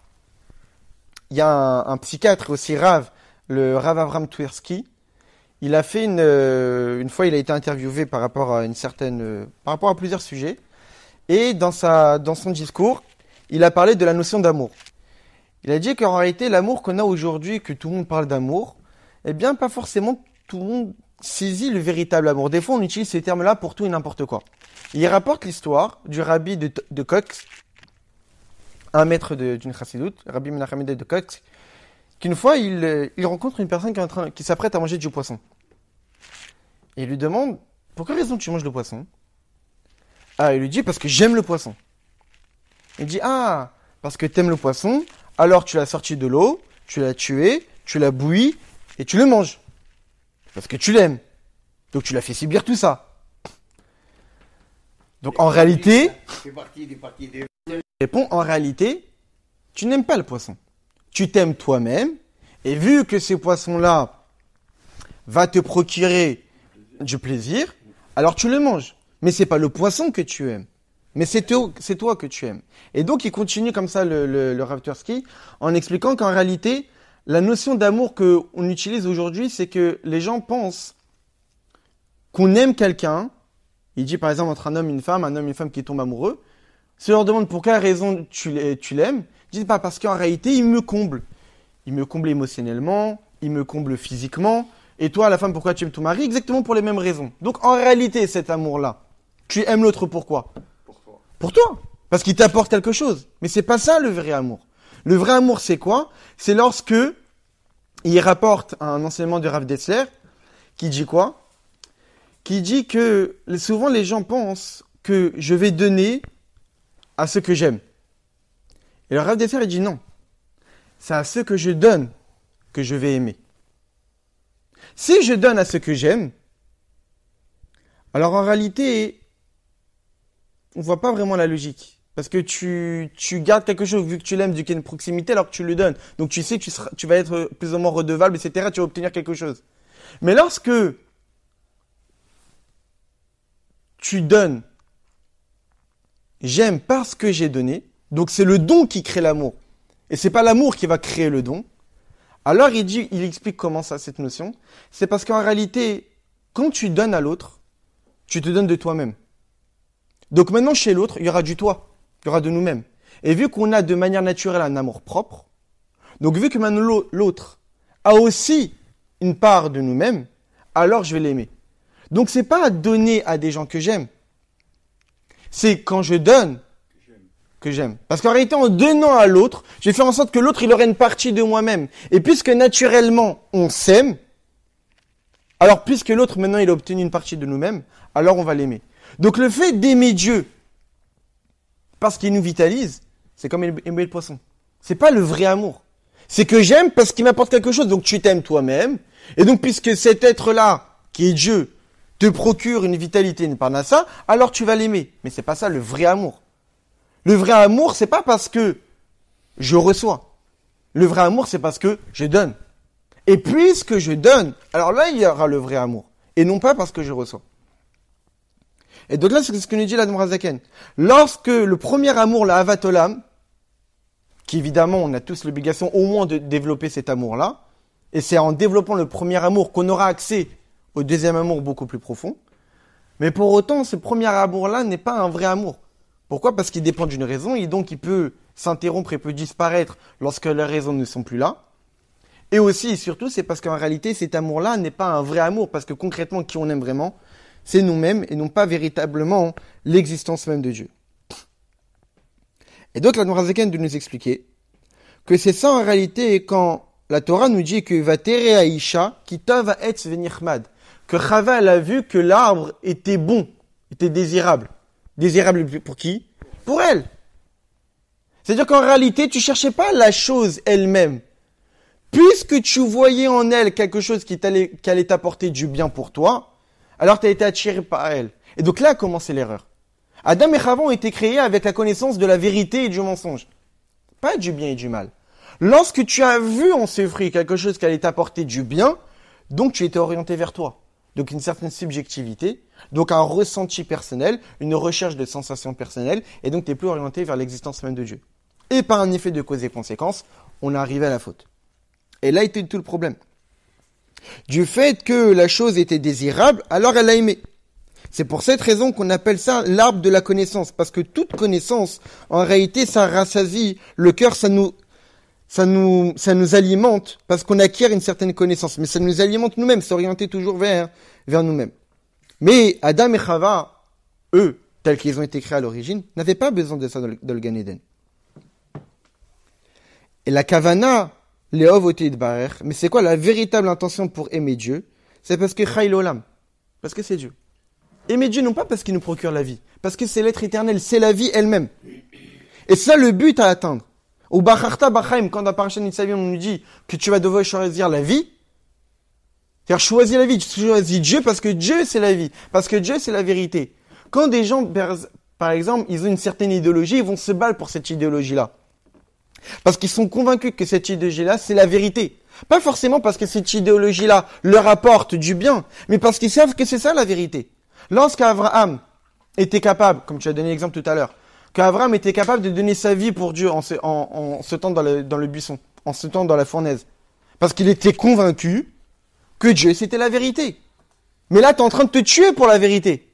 un psychiatre aussi Rav, le Rav Avram Twersky. Il a fait une fois, il a été interviewé par rapport à par rapport à plusieurs sujets. Et dans son discours, il a parlé de la notion d'amour. Il a dit qu'en réalité, l'amour qu'on a aujourd'hui, que tout le monde parle d'amour, eh bien, pas forcément tout le monde saisit le véritable amour. Des fois, on utilise ces termes-là pour tout et n'importe quoi. Il rapporte l'histoire du rabbi de Kox, un maître d'une chassidoute, Rabbi Menachem de Kox, qu'une fois, il rencontre une personne qui s'apprête à manger du poisson. Et il lui demande, pour quelle raison tu manges le poisson? Ah, il lui dit, parce que j'aime le poisson. Il dit, parce que t'aimes le poisson, alors tu l'as sorti de l'eau, tu l'as tué, tu l'as bouilli, et tu le manges. Parce que tu l'aimes. Donc tu l'as fait subir tout ça. Donc en réalité, répond, en réalité, tu n'aimes pas le poisson. Tu t'aimes toi-même, et vu que ce poisson-là va te procurer du plaisir, alors tu le manges. Mais c'est pas le poisson que tu aimes. Mais c'est toi que tu aimes. Et donc, il continue comme ça, le Rav Twersky, en expliquant qu'en réalité, la notion d'amour qu'on utilise aujourd'hui, c'est que les gens pensent qu'on aime quelqu'un. Il dit par exemple entre un homme et une femme qui tombe amoureux. Si on leur demande pour quelle raison tu l'aimes, ils disent parce qu'en réalité, il me comble. Il me comble émotionnellement, il me comble physiquement. Et toi, la femme, pourquoi tu aimes ton mari? Exactement pour les mêmes raisons. Donc, en réalité, cet amour-là, tu aimes l'autre pourquoi? Pour toi. Parce qu'il t'apporte quelque chose. Mais c'est pas ça le vrai amour. Le vrai amour, c'est quoi? C'est lorsque il rapporte un enseignement de Rav Dessler qui dit quoi? Qui dit que souvent les gens pensent que je vais donner à ceux que j'aime. Et le Rav Dessler, il dit non. C'est à ceux que je donne que je vais aimer. Si je donne à ceux que j'aime, alors en réalité, on voit pas vraiment la logique. Parce que tu gardes quelque chose, vu que tu l'aimes, vu qu'il y a une proximité, alors que tu le donnes. Donc tu sais que tu vas être plus ou moins redevable, etc. Tu vas obtenir quelque chose. Mais lorsque tu donnes, j'aime parce que j'ai donné, donc c'est le don qui crée l'amour. Et c'est pas l'amour qui va créer le don. Alors il explique comment ça, cette notion. C'est parce qu'en réalité, quand tu donnes à l'autre, tu te donnes de toi-même. Donc maintenant, chez l'autre, il y aura du toi. Il y aura de nous-mêmes. Et vu qu'on a de manière naturelle un amour propre, donc vu que maintenant l'autre a aussi une part de nous-mêmes, alors je vais l'aimer. Donc c'est pas à donner à des gens que j'aime. C'est quand je donne que j'aime. Parce qu'en réalité, en donnant à l'autre, je vais faire en sorte que l'autre, il aurait une partie de moi-même. Et puisque naturellement, on s'aime, alors puisque l'autre, maintenant, il a obtenu une partie de nous-mêmes, alors on va l'aimer. Donc le fait d'aimer Dieu, parce qu'il nous vitalise, c'est comme aimer le poisson. C'est pas le vrai amour. C'est que j'aime parce qu'il m'apporte quelque chose. Donc tu t'aimes toi-même. Et donc puisque cet être-là, qui est Dieu, te procure une vitalité, une parnassa, alors tu vas l'aimer. Mais c'est pas ça le vrai amour. Le vrai amour, c'est pas parce que je reçois. Le vrai amour, c'est parce que je donne. Et puisque je donne, alors là, il y aura le vrai amour. Et non pas parce que je reçois. Et donc là, c'est ce que nous dit l'Admor HaZaken. Lorsque le premier amour, la Avat Olam, qui évidemment, on a tous l'obligation au moins de développer cet amour-là, et c'est en développant le premier amour qu'on aura accès au deuxième amour beaucoup plus profond. Mais pour autant, ce premier amour-là n'est pas un vrai amour. Pourquoi? Parce qu'il dépend d'une raison, et donc il peut s'interrompre et peut disparaître lorsque les raisons ne sont plus là. Et aussi, et surtout, c'est parce qu'en réalité, cet amour-là n'est pas un vrai amour, parce que concrètement, qui on aime vraiment, c'est nous-mêmes et non pas véritablement l'existence même de Dieu. Et donc, la Nourazaken de nous expliquer que c'est ça en réalité quand la Torah nous dit que va tere Aisha qui va être venichmad, que Chava elle a vu que l'arbre était bon, était désirable. Désirable pour qui? Pour elle. C'est-à-dire qu'en réalité, tu cherchais pas la chose elle-même. Puisque tu voyais en elle quelque chose qui allait t'apporter du bien pour toi, alors tu as été attiré par elle. Et donc là a commencé l'erreur. Adam et Chava ont été créés avec la connaissance de la vérité et du mensonge. Pas du bien et du mal. Lorsque tu as vu en ce fruit quelque chose qui allait t'apporter du bien, donc tu étais orienté vers toi. Donc une certaine subjectivité, donc un ressenti personnel, une recherche de sensations personnelles, et donc tu n'es plus orienté vers l'existence même de Dieu. Et par un effet de cause et conséquence, on est arrivé à la faute. Et là était tout le problème. Du fait que la chose était désirable, alors elle a aimé. C'est pour cette raison qu'on appelle ça l'arbre de la connaissance. Parce que toute connaissance, en réalité, ça rassasie le cœur, ça nous alimente, parce qu'on acquiert une certaine connaissance. Mais ça nous alimente nous-mêmes, c'est orienté toujours vers nous-mêmes. Mais Adam et Chava, eux, tels qu'ils ont été créés à l'origine, n'avaient pas besoin de ça dans le Gan Eden. Et la Kavana, Léov Oti Barer, mais c'est quoi la véritable intention pour aimer Dieu? C'est parce que Chayil Olam, parce que c'est Dieu. Aimer Dieu non pas parce qu'il nous procure la vie, parce que c'est l'être éternel, c'est la vie elle-même. Et c'est ça le but à atteindre. Au Bacharta Bachaim, quand dans Parashat Nitzavim on nous dit que tu vas devoir choisir la vie, c'est-à-dire choisir la vie, tu choisis Dieu parce que Dieu c'est la vie, parce que Dieu c'est la vérité. Quand des gens, par exemple, ils ont une certaine idéologie, ils vont se battre pour cette idéologie-là. Parce qu'ils sont convaincus que cette idéologie-là, c'est la vérité. Pas forcément parce que cette idéologie-là leur apporte du bien, mais parce qu'ils savent que c'est ça la vérité. Lorsqu'Abraham était capable, comme tu as donné l'exemple tout à l'heure, qu'Abraham était capable de donner sa vie pour Dieu en se tendant dans le buisson, en se tendant dans la fournaise. Parce qu'il était convaincu que Dieu, c'était la vérité. Mais là, tu es en train de te tuer pour la vérité.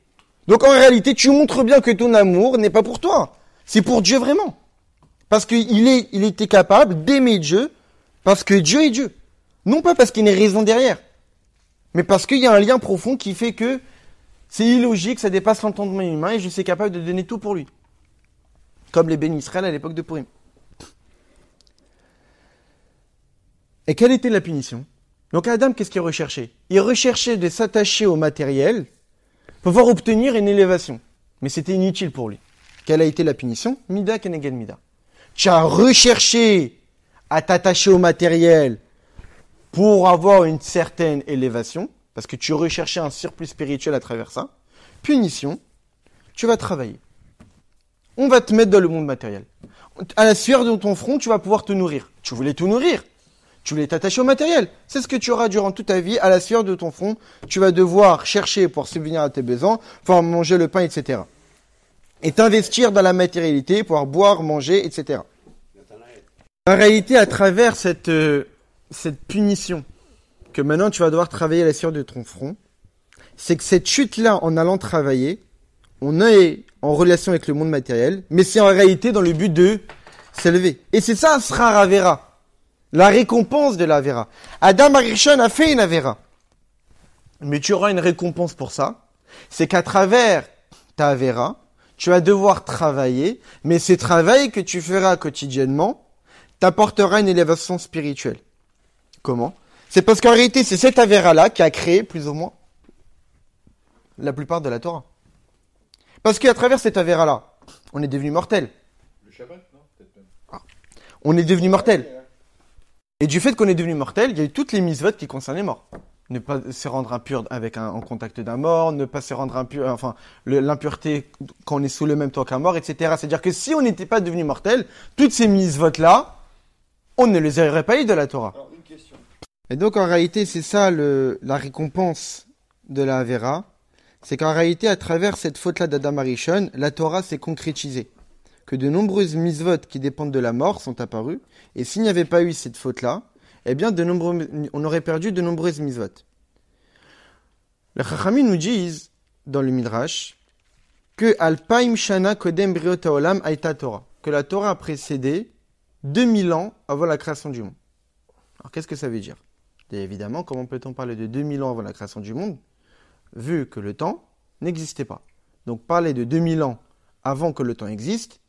Donc en réalité, tu montres bien que ton amour n'est pas pour toi. C'est pour Dieu vraiment. Parce qu'il était capable d'aimer Dieu parce que Dieu est Dieu. Non pas parce qu'il y a une raison derrière, mais parce qu'il y a un lien profond qui fait que c'est illogique, ça dépasse l'entendement humain et je suis capable de donner tout pour lui. Comme les bénis Israël à l'époque de Purim. Et quelle était la punition? Donc Adam, qu'est-ce qu'il recherchait? Il recherchait de s'attacher au matériel pour pouvoir obtenir une élévation. Mais c'était inutile pour lui. Quelle a été la punition? Mida keneged mida. Tu as recherché à t'attacher au matériel pour avoir une certaine élévation, parce que tu recherchais un surplus spirituel à travers ça. Punition, tu vas travailler. On va te mettre dans le monde matériel. À la sueur de ton front, tu vas pouvoir te nourrir. Tu voulais te nourrir. Tu voulais t'attacher au matériel. C'est ce que tu auras durant toute ta vie. À la sueur de ton front, tu vas devoir chercher pour subvenir à tes besoins, pouvoir manger le pain, etc. Et t'investir dans la matérialité, pouvoir boire, manger, etc. En réalité, à travers cette punition, que maintenant tu vas devoir travailler à la sueur de ton front, c'est que cette chute-là, en allant travailler, on est en relation avec le monde matériel, mais c'est en réalité dans le but de s'élever. Et c'est ça, sera Avera. La récompense de la Avera. Adam Arishon a fait une Avera. Mais tu auras une récompense pour ça. C'est qu'à travers ta Avera, tu vas devoir travailler, mais ce travail que tu feras quotidiennement t'apportera une élévation spirituelle. Comment? C'est parce qu'en réalité, c'est cette Avera-là qui a créé, plus ou moins, la plupart de la Torah. Parce qu'à travers cette Avera-là, on est devenu mortel. Le Shabbat, non? Peut-être même. On est devenu mortel. Et du fait qu'on est devenu mortel, il y a eu toutes les mitzvot qui concernent les morts. Ne pas se rendre impur en contact d'un mort, ne pas se rendre impur, l'impureté quand on est sous le même toit qu'un mort, etc. C'est-à-dire que si on n'était pas devenu mortel, toutes ces mitzvot-là, on ne les aurait pas eu de la Torah. Alors, une question. Et donc en réalité, c'est ça la récompense de la Avera. C'est qu'en réalité, à travers cette faute-là d'Adam Arishon, la Torah s'est concrétisée. Que de nombreuses mitzvot qui dépendent de la mort sont apparues. Et s'il n'y avait pas eu cette faute-là, eh bien, on aurait perdu de nombreuses mitzvot. Les Chachamim nous disent, dans le Midrash, que Alpaim Shana Kodem Briot Haolam Aita Torah. Que la Torah a précédé 2000 ans avant la création du monde. Alors, qu'est-ce que ça veut dire? Et évidemment, comment peut-on parler de 2000 ans avant la création du monde, vu que le temps n'existait pas? Donc, parler de 2000 ans avant que le temps existe,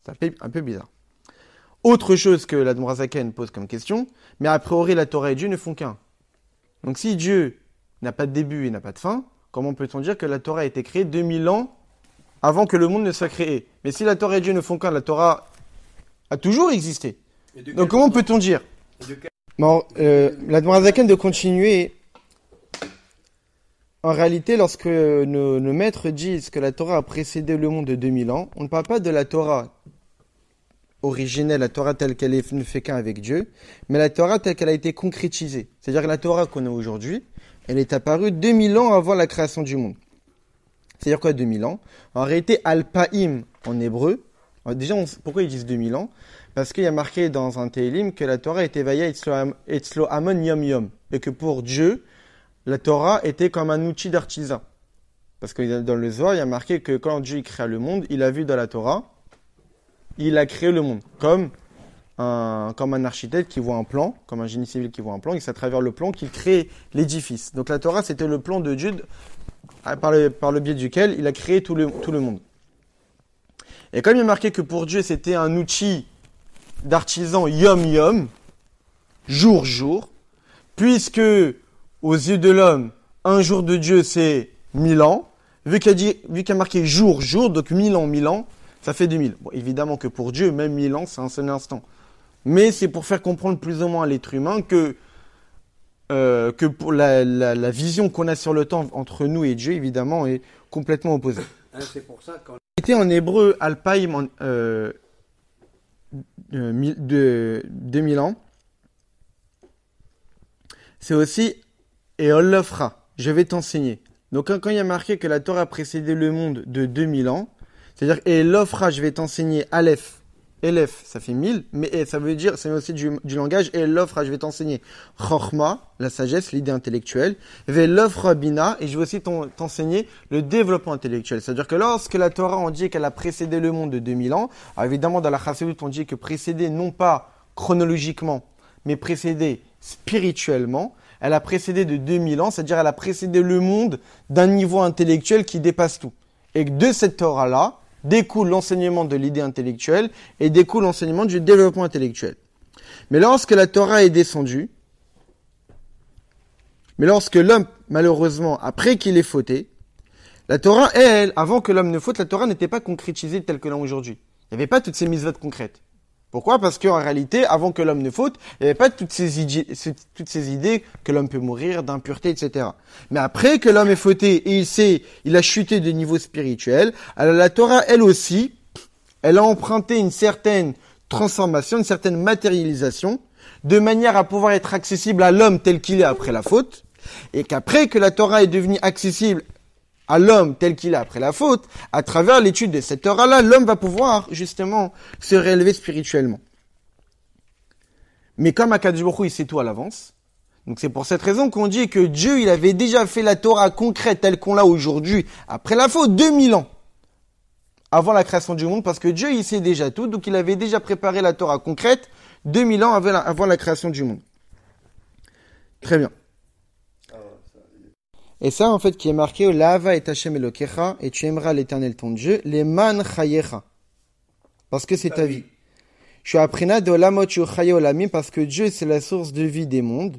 ça fait un peu bizarre. Autre chose que l'Admor Zaken pose comme question, mais a priori la Torah et Dieu ne font qu'un. Donc si Dieu n'a pas de début et n'a pas de fin, comment peut-on dire que la Torah a été créée 2000 ans avant que le monde ne soit créé? Mais si la Torah et Dieu ne font qu'un, la Torah a toujours existé. Donc comment peut-on dire? L'Admor Zaken de continuer. En réalité, lorsque nos maîtres disent que la Torah a précédé le monde de 2000 ans, on ne parle pas de la Torah originelle, la Torah telle qu'elle ne fait qu'un avec Dieu, mais la Torah telle qu'elle a été concrétisée. C'est-à-dire que la Torah qu'on a aujourd'hui, elle est apparue 2000 ans avant la création du monde. C'est-à-dire quoi 2000 ans? En réalité, Alpaim en hébreu, déjà pourquoi ils disent 2000 ans? Parce qu'il y a marqué dans un Tehillim que la Torah était Vaya Etzlo Amon Yom Yom, et que pour Dieu, la Torah était comme un outil d'artisan. Parce que dans le Zohar, il y a marqué que quand Dieu créa le monde, il a vu dans la Torah, il a créé le monde. Comme un architecte qui voit un plan, comme un génie civil qui voit un plan, et c'est à travers le plan qu'il crée l'édifice. Donc la Torah, c'était le plan de Dieu par le biais duquel il a créé tout le monde. Et comme il est marqué que pour Dieu, c'était un outil d'artisan yom-yom, jour-jour, puisque aux yeux de l'homme, un jour de Dieu, c'est 1000 ans. Vu qu'il y a marqué jour, donc 1000 ans, ça fait 2000. Bon, évidemment que pour Dieu, même 1000 ans, c'est un seul instant. Mais c'est pour faire comprendre plus ou moins à l'être humain que pour la vision qu'on a sur le temps entre nous et Dieu, évidemment, est complètement opposée. C'est pour ça qu'on C'était en hébreu Alpaim de 2000 ans. C'est aussi et Olofra, je vais t'enseigner. Donc quand il y a marqué que la Torah a précédé le monde de 2000 ans, c'est-à-dire et Olofra, je vais t'enseigner Aleph. Elef, ça fait 1000, mais ça veut dire, c'est aussi du langage, et l'offre, je vais t'enseigner Chochma, la sagesse, l'idée intellectuelle, ve l'offre Bina, et je vais aussi t'enseigner le développement intellectuel. C'est-à-dire que lorsque la Torah, on dit qu'elle a précédé le monde de 2000 ans, alors évidemment, dans la Chassidut, on dit que précédé non pas chronologiquement, mais précédé spirituellement, elle a précédé de 2000 ans, c'est-à-dire elle a précédé le monde d'un niveau intellectuel qui dépasse tout. Et que de cette Torah-là, découle l'enseignement de l'idée intellectuelle et découle l'enseignement du développement intellectuel. Mais lorsque la Torah est descendue, mais lorsque l'homme, malheureusement, après qu'il ait fauté, la Torah, elle, avant que l'homme ne faute, la Torah n'était pas concrétisée telle que l'on aujourd'hui. Il n'y avait pas toutes ces mitzvot concrètes. Pourquoi? Parce qu'en réalité, avant que l'homme ne faute, il n'y avait pas toutes ces idées que l'homme peut mourir, d'impureté, etc. Mais après que l'homme est fauté et il a chuté de niveau spirituel, alors la Torah, elle aussi, elle a emprunté une certaine transformation, une certaine matérialisation, de manière à pouvoir être accessible à l'homme tel qu'il est après la faute, et qu'après que la Torah est devenue accessible à l'homme tel qu'il est après la faute, à travers l'étude de cette Torah-là, l'homme va pouvoir, justement, se réélever spirituellement. Mais comme Akadosh Baruch Hu, il sait tout à l'avance, donc c'est pour cette raison qu'on dit que Dieu, il avait déjà fait la Torah concrète telle qu'on l'a aujourd'hui, après la faute, 2000 ans, avant la création du monde, parce que Dieu, il sait déjà tout, donc il avait déjà préparé la Torah concrète 2000 ans avant la création du monde. Très bien. Et ça, en fait, qui est marqué, Lava et Hashem Elokecha, et tu aimeras l'éternel ton Dieu, les man chayecha. Parce que c'est ta vie. Je suis apprena de Olamot Chaye Olamim, parce que Dieu, c'est la source de vie des mondes.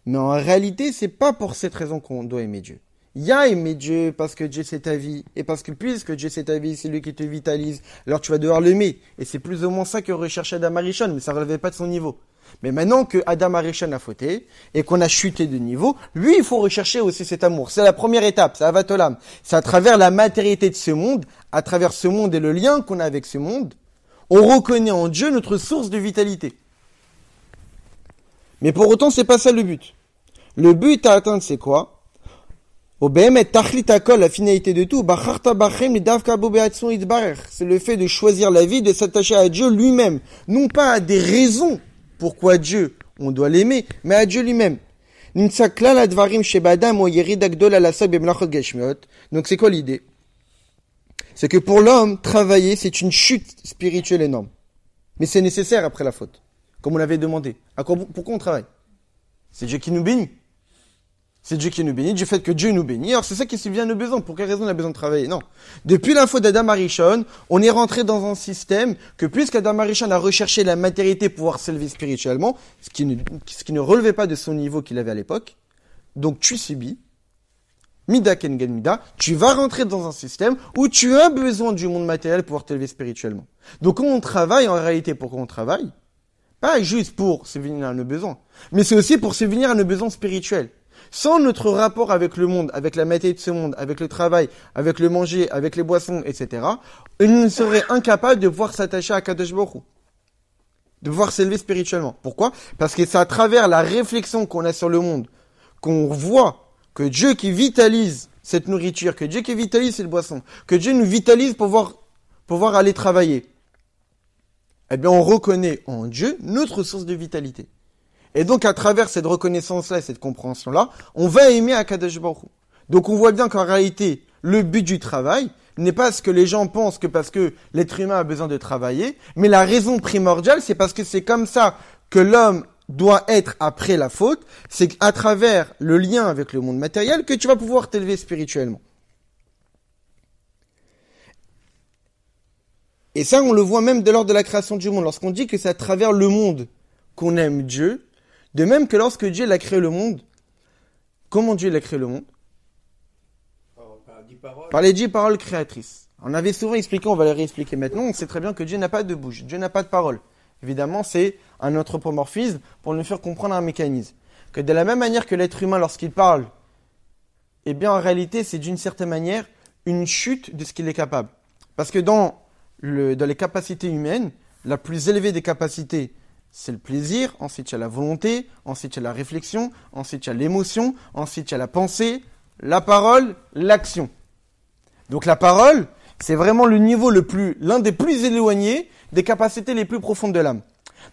Mais en réalité, c'est pas pour cette raison qu'on doit aimer Dieu. Il y a aimer Dieu parce que Dieu c'est ta vie. Et parce que puisque Dieu c'est ta vie, c'est lui qui te vitalise, alors tu vas devoir l'aimer. Et c'est plus ou moins ça que recherchait Adam Arishon, mais ça ne relevait pas de son niveau. Mais maintenant que Adam Arishon a fauté et qu'on a chuté de niveau, lui, il faut rechercher aussi cet amour. C'est la première étape, c'est Avat Olam. C'est à travers la matérialité de ce monde, à travers ce monde et le lien qu'on a avec ce monde, on reconnaît en Dieu notre source de vitalité. Mais pour autant, c'est pas ça le but. Le but à atteindre, c'est quoi? Au BM, Tachlit Akol, la finalité de tout, c'est le fait de choisir la vie, de s'attacher à Dieu lui-même. Non pas à des raisons pourquoi Dieu, on doit l'aimer, mais à Dieu lui-même. Donc c'est quoi l'idée? C'est que pour l'homme, travailler, c'est une chute spirituelle énorme. Mais c'est nécessaire après la faute. Comme on l'avait demandé. Pourquoi on travaille? C'est Dieu qui nous bénit. C'est Dieu qui nous bénit, du fait que Dieu nous bénit. Alors c'est ça qui subvient à nos besoins. Pour quelle raison on a besoin de travailler? Non. Depuis la faute d'Adam Arishon, on est rentré dans un système que puisqu'Adam Arishon a recherché la matérialité pour pouvoir s'élever spirituellement, ce qui ne relevait pas de son niveau qu'il avait à l'époque, donc tu subis, Mida Kengen Mida, tu vas rentrer dans un système où tu as besoin du monde matériel pour pouvoir t'élever spirituellement. Donc quand on travaille, en réalité, pourquoi on travaille? Pas juste pour subvenir à nos besoins, mais c'est aussi pour subvenir à nos besoins spirituels. Sans notre rapport avec le monde, avec la matérialité de ce monde, avec le travail, avec le manger, avec les boissons, etc., il serait incapable de pouvoir s'attacher à Kadosh Baruch Hu, de pouvoir s'élever spirituellement. Pourquoi? Parce que c'est à travers la réflexion qu'on a sur le monde qu'on voit que Dieu qui vitalise cette nourriture, que Dieu qui vitalise cette boisson, que Dieu nous vitalise pour pouvoir aller travailler. Eh bien, on reconnaît en Dieu notre source de vitalité. Et donc, à travers cette reconnaissance-là et cette compréhension-là, on va aimer Akadosh Baruch Hu. Donc, on voit bien qu'en réalité, le but du travail n'est pas ce que les gens pensent que parce que l'être humain a besoin de travailler, mais la raison primordiale, c'est parce que c'est comme ça que l'homme doit être après la faute, c'est qu'à travers le lien avec le monde matériel que tu vas pouvoir t'élever spirituellement. Et ça, on le voit même dès lors de la création du monde. Lorsqu'on dit que c'est à travers le monde qu'on aime Dieu, de même que lorsque Dieu a créé le monde, comment Dieu a créé le monde? Par les 10 paroles créatrices. On avait souvent expliqué, on va les réexpliquer maintenant, on sait très bien que Dieu n'a pas de bouche, Dieu n'a pas de parole. Évidemment, c'est un anthropomorphisme pour nous faire comprendre un mécanisme. Que de la même manière que l'être humain, lorsqu'il parle, eh bien en réalité, c'est d'une certaine manière une chute de ce qu'il est capable. Parce que dans les capacités humaines, la plus élevée des capacités, c'est le plaisir, ensuite il y a la volonté, ensuite il y a la réflexion, ensuite il y a l'émotion, ensuite il y a la pensée, la parole, l'action. Donc la parole, c'est vraiment le niveau l'un des plus éloignés des capacités les plus profondes de l'âme.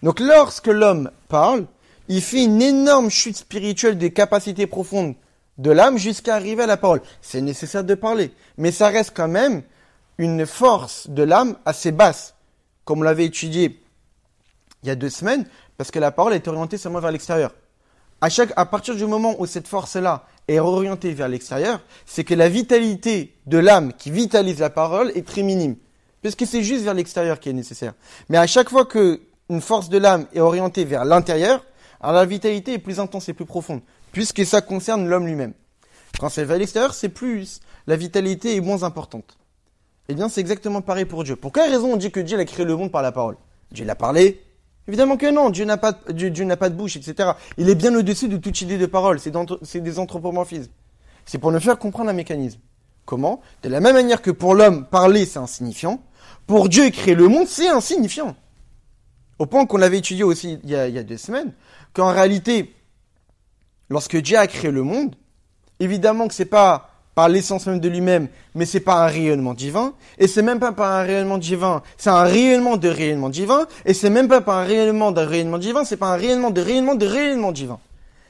Donc lorsque l'homme parle, il fait une énorme chute spirituelle des capacités profondes de l'âme jusqu'à arriver à la parole. C'est nécessaire de parler, mais ça reste quand même une force de l'âme assez basse, comme on l'avait étudié il y a 2 semaines, parce que la parole est orientée seulement vers l'extérieur. À partir du moment où cette force-là est orientée vers l'extérieur, c'est que la vitalité de l'âme qui vitalise la parole est très minime, puisque c'est juste vers l'extérieur qui est nécessaire. Mais à chaque fois que une force de l'âme est orientée vers l'intérieur, alors la vitalité est plus intense et plus profonde, puisque ça concerne l'homme lui-même. Quand c'est vers l'extérieur, c'est plus, la vitalité est moins importante. Eh bien, c'est exactement pareil pour Dieu. Pour quelle raison on dit que Dieu a créé le monde par la parole? Dieu l'a parlé? Évidemment que non, Dieu n'a pas de bouche, etc. Il est bien au-dessus de toute idée de parole, c'est des anthropomorphismes. C'est pour nous faire comprendre un mécanisme. Comment? De la même manière que pour l'homme, parler c'est insignifiant, pour Dieu créer le monde, c'est insignifiant. Au point qu'on l'avait étudié aussi il y a 2 semaines, qu'en réalité, lorsque Dieu a créé le monde, évidemment que c'est pas par l'essence même de lui-même, mais c'est pas un rayonnement divin, et c'est même pas par un rayonnement divin, c'est un rayonnement de rayonnement divin, et c'est même pas par un rayonnement d'un rayonnement divin, c'est pas un rayonnement de rayonnement divin.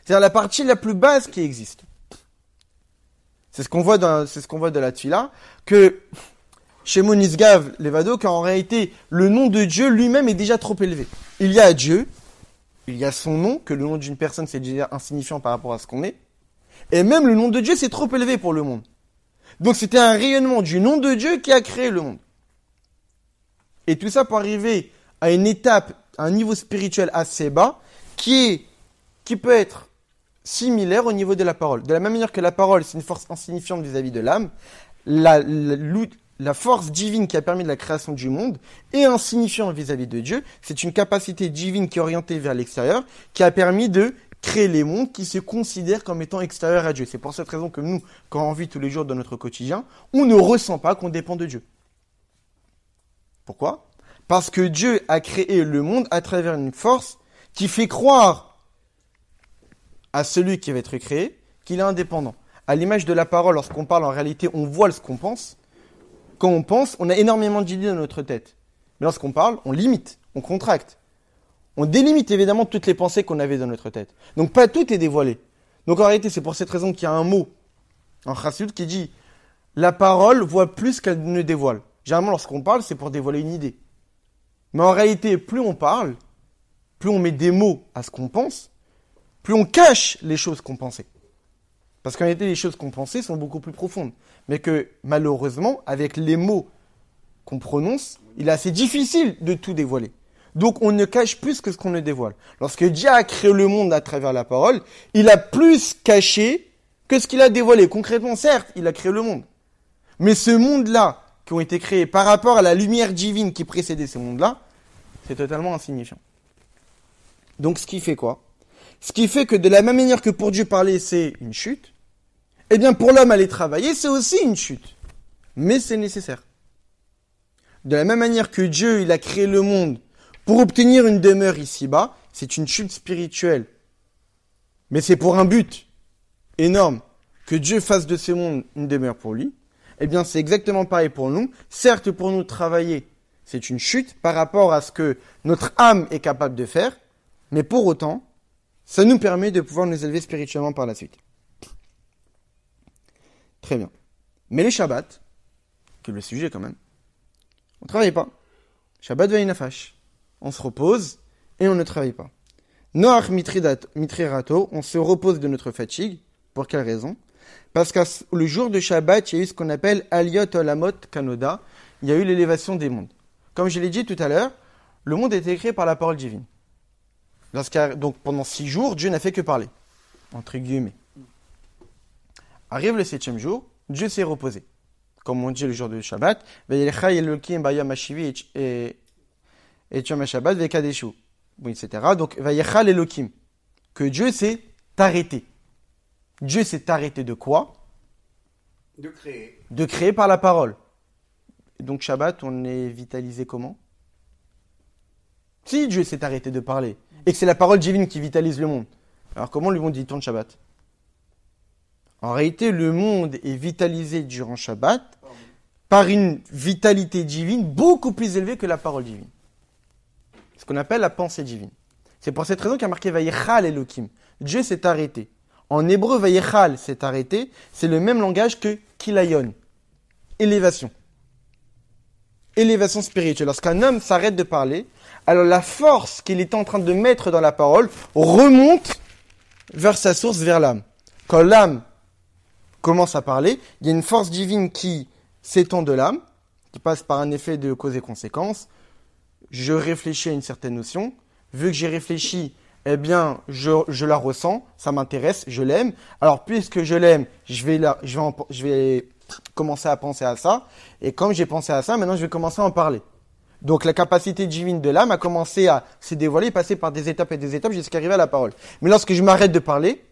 C'est-à-dire la partie la plus basse qui existe. C'est ce qu'on voit de la Tfila, que chez Monisgav, Levado, qu'en réalité, le nom de Dieu lui-même est déjà trop élevé. Il y a Dieu, il y a son nom, que le nom d'une personne c'est déjà insignifiant par rapport à ce qu'on est, et même le nom de Dieu, c'est trop élevé pour le monde. Donc c'était un rayonnement du nom de Dieu qui a créé le monde. Et tout ça pour arriver à une étape, à un niveau spirituel assez bas, qui peut être similaire au niveau de la parole. De la même manière que la parole, c'est une force insignifiante vis-à-vis de l'âme, la force divine qui a permis de la création du monde est insignifiante vis-à-vis de Dieu. C'est une capacité divine qui est orientée vers l'extérieur, qui a permis de créer les mondes qui se considèrent comme étant extérieurs à Dieu. C'est pour cette raison que nous, quand on vit tous les jours dans notre quotidien, on ne ressent pas qu'on dépend de Dieu. Pourquoi? Parce que Dieu a créé le monde à travers une force qui fait croire à celui qui va être créé qu'il est indépendant. À l'image de la parole, lorsqu'on parle, en réalité, on voile ce qu'on pense. Quand on pense, on a énormément d'idées dans notre tête. Mais lorsqu'on parle, on limite, on contracte. On délimite évidemment toutes les pensées qu'on avait dans notre tête. Donc pas tout est dévoilé. Donc en réalité, c'est pour cette raison qu'il y a un mot en chassidut qui dit « La parole voit plus qu'elle ne dévoile ». Généralement, lorsqu'on parle, c'est pour dévoiler une idée. Mais en réalité, plus on parle, plus on met des mots à ce qu'on pense, plus on cache les choses qu'on pensait. Parce qu'en réalité, les choses qu'on pensait sont beaucoup plus profondes. Mais que malheureusement, avec les mots qu'on prononce, il est assez difficile de tout dévoiler. Donc on ne cache plus que ce qu'on ne dévoile. Lorsque Dieu a créé le monde à travers la parole, il a plus caché que ce qu'il a dévoilé. Concrètement, certes, il a créé le monde. Mais ce monde-là, qui ont été créés par rapport à la lumière divine qui précédait ce monde-là, c'est totalement insignifiant. Donc ce qui fait quoi? Ce qui fait que de la même manière que pour Dieu parler, c'est une chute, eh bien pour l'homme aller travailler, c'est aussi une chute. Mais c'est nécessaire. De la même manière que Dieu, il a créé le monde pour obtenir une demeure ici-bas, c'est une chute spirituelle. Mais c'est pour un but énorme, que Dieu fasse de ce monde une demeure pour lui. Eh bien, c'est exactement pareil pour nous. Certes, pour nous travailler, c'est une chute par rapport à ce que notre âme est capable de faire, mais pour autant, ça nous permet de pouvoir nous élever spirituellement par la suite. Très bien. Mais les Shabbats, qui est le sujet quand même, on ne travaille pas. Shabbat ve'inafash. On se repose et on ne travaille pas. Noach mitrirato, on se repose de notre fatigue. Pour quelle raison? Parce que le jour de Shabbat, il y a eu ce qu'on appelle Aliyot Olamot Kanoda. Il y a eu l'élévation des mondes. Comme je l'ai dit tout à l'heure, le monde a été créé par la parole divine. Donc pendant 6 jours, Dieu n'a fait que parler. Entre guillemets. Arrive le 7e jour, Dieu s'est reposé. Comme on dit le jour de Shabbat, Vayelcha Elokim Bayam Hashivi et Yom HaShabbat Vekadeshu. Etc. Donc, Vayechal Elokim. Que Dieu s'est arrêté. Dieu s'est arrêté de quoi? De créer. De créer par la parole. Donc, Shabbat, on est vitalisé comment? Si Dieu s'est arrêté de parler, et que c'est la parole divine qui vitalise le monde, alors comment le monde dit tourne Shabbat? En réalité, le monde est vitalisé durant Shabbat par une vitalité divine beaucoup plus élevée que la parole divine. Ce qu'on appelle la pensée divine. C'est pour cette raison qu'il y a marqué Vayechal Elokim. Dieu s'est arrêté. En hébreu, Vayechal s'est arrêté. C'est le même langage que Kilayon. Élévation. Élévation spirituelle. Lorsqu'un homme s'arrête de parler, alors la force qu'il est en train de mettre dans la parole remonte vers sa source, vers l'âme. Quand l'âme commence à parler, il y a une force divine qui s'étend de l'âme, qui passe par un effet de cause et conséquence. je réfléchis à une certaine notion. Vu que j'ai réfléchi, eh bien, je la ressens, ça m'intéresse, je l'aime. Alors, puisque je l'aime, je vais commencer à penser à ça. Et comme j'ai pensé à ça, maintenant, je vais commencer à en parler. Donc, la capacité divine de l'âme a commencé à se dévoiler, passer par des étapes et des étapes jusqu'à arriver à la parole. Mais lorsque je m'arrête de parler,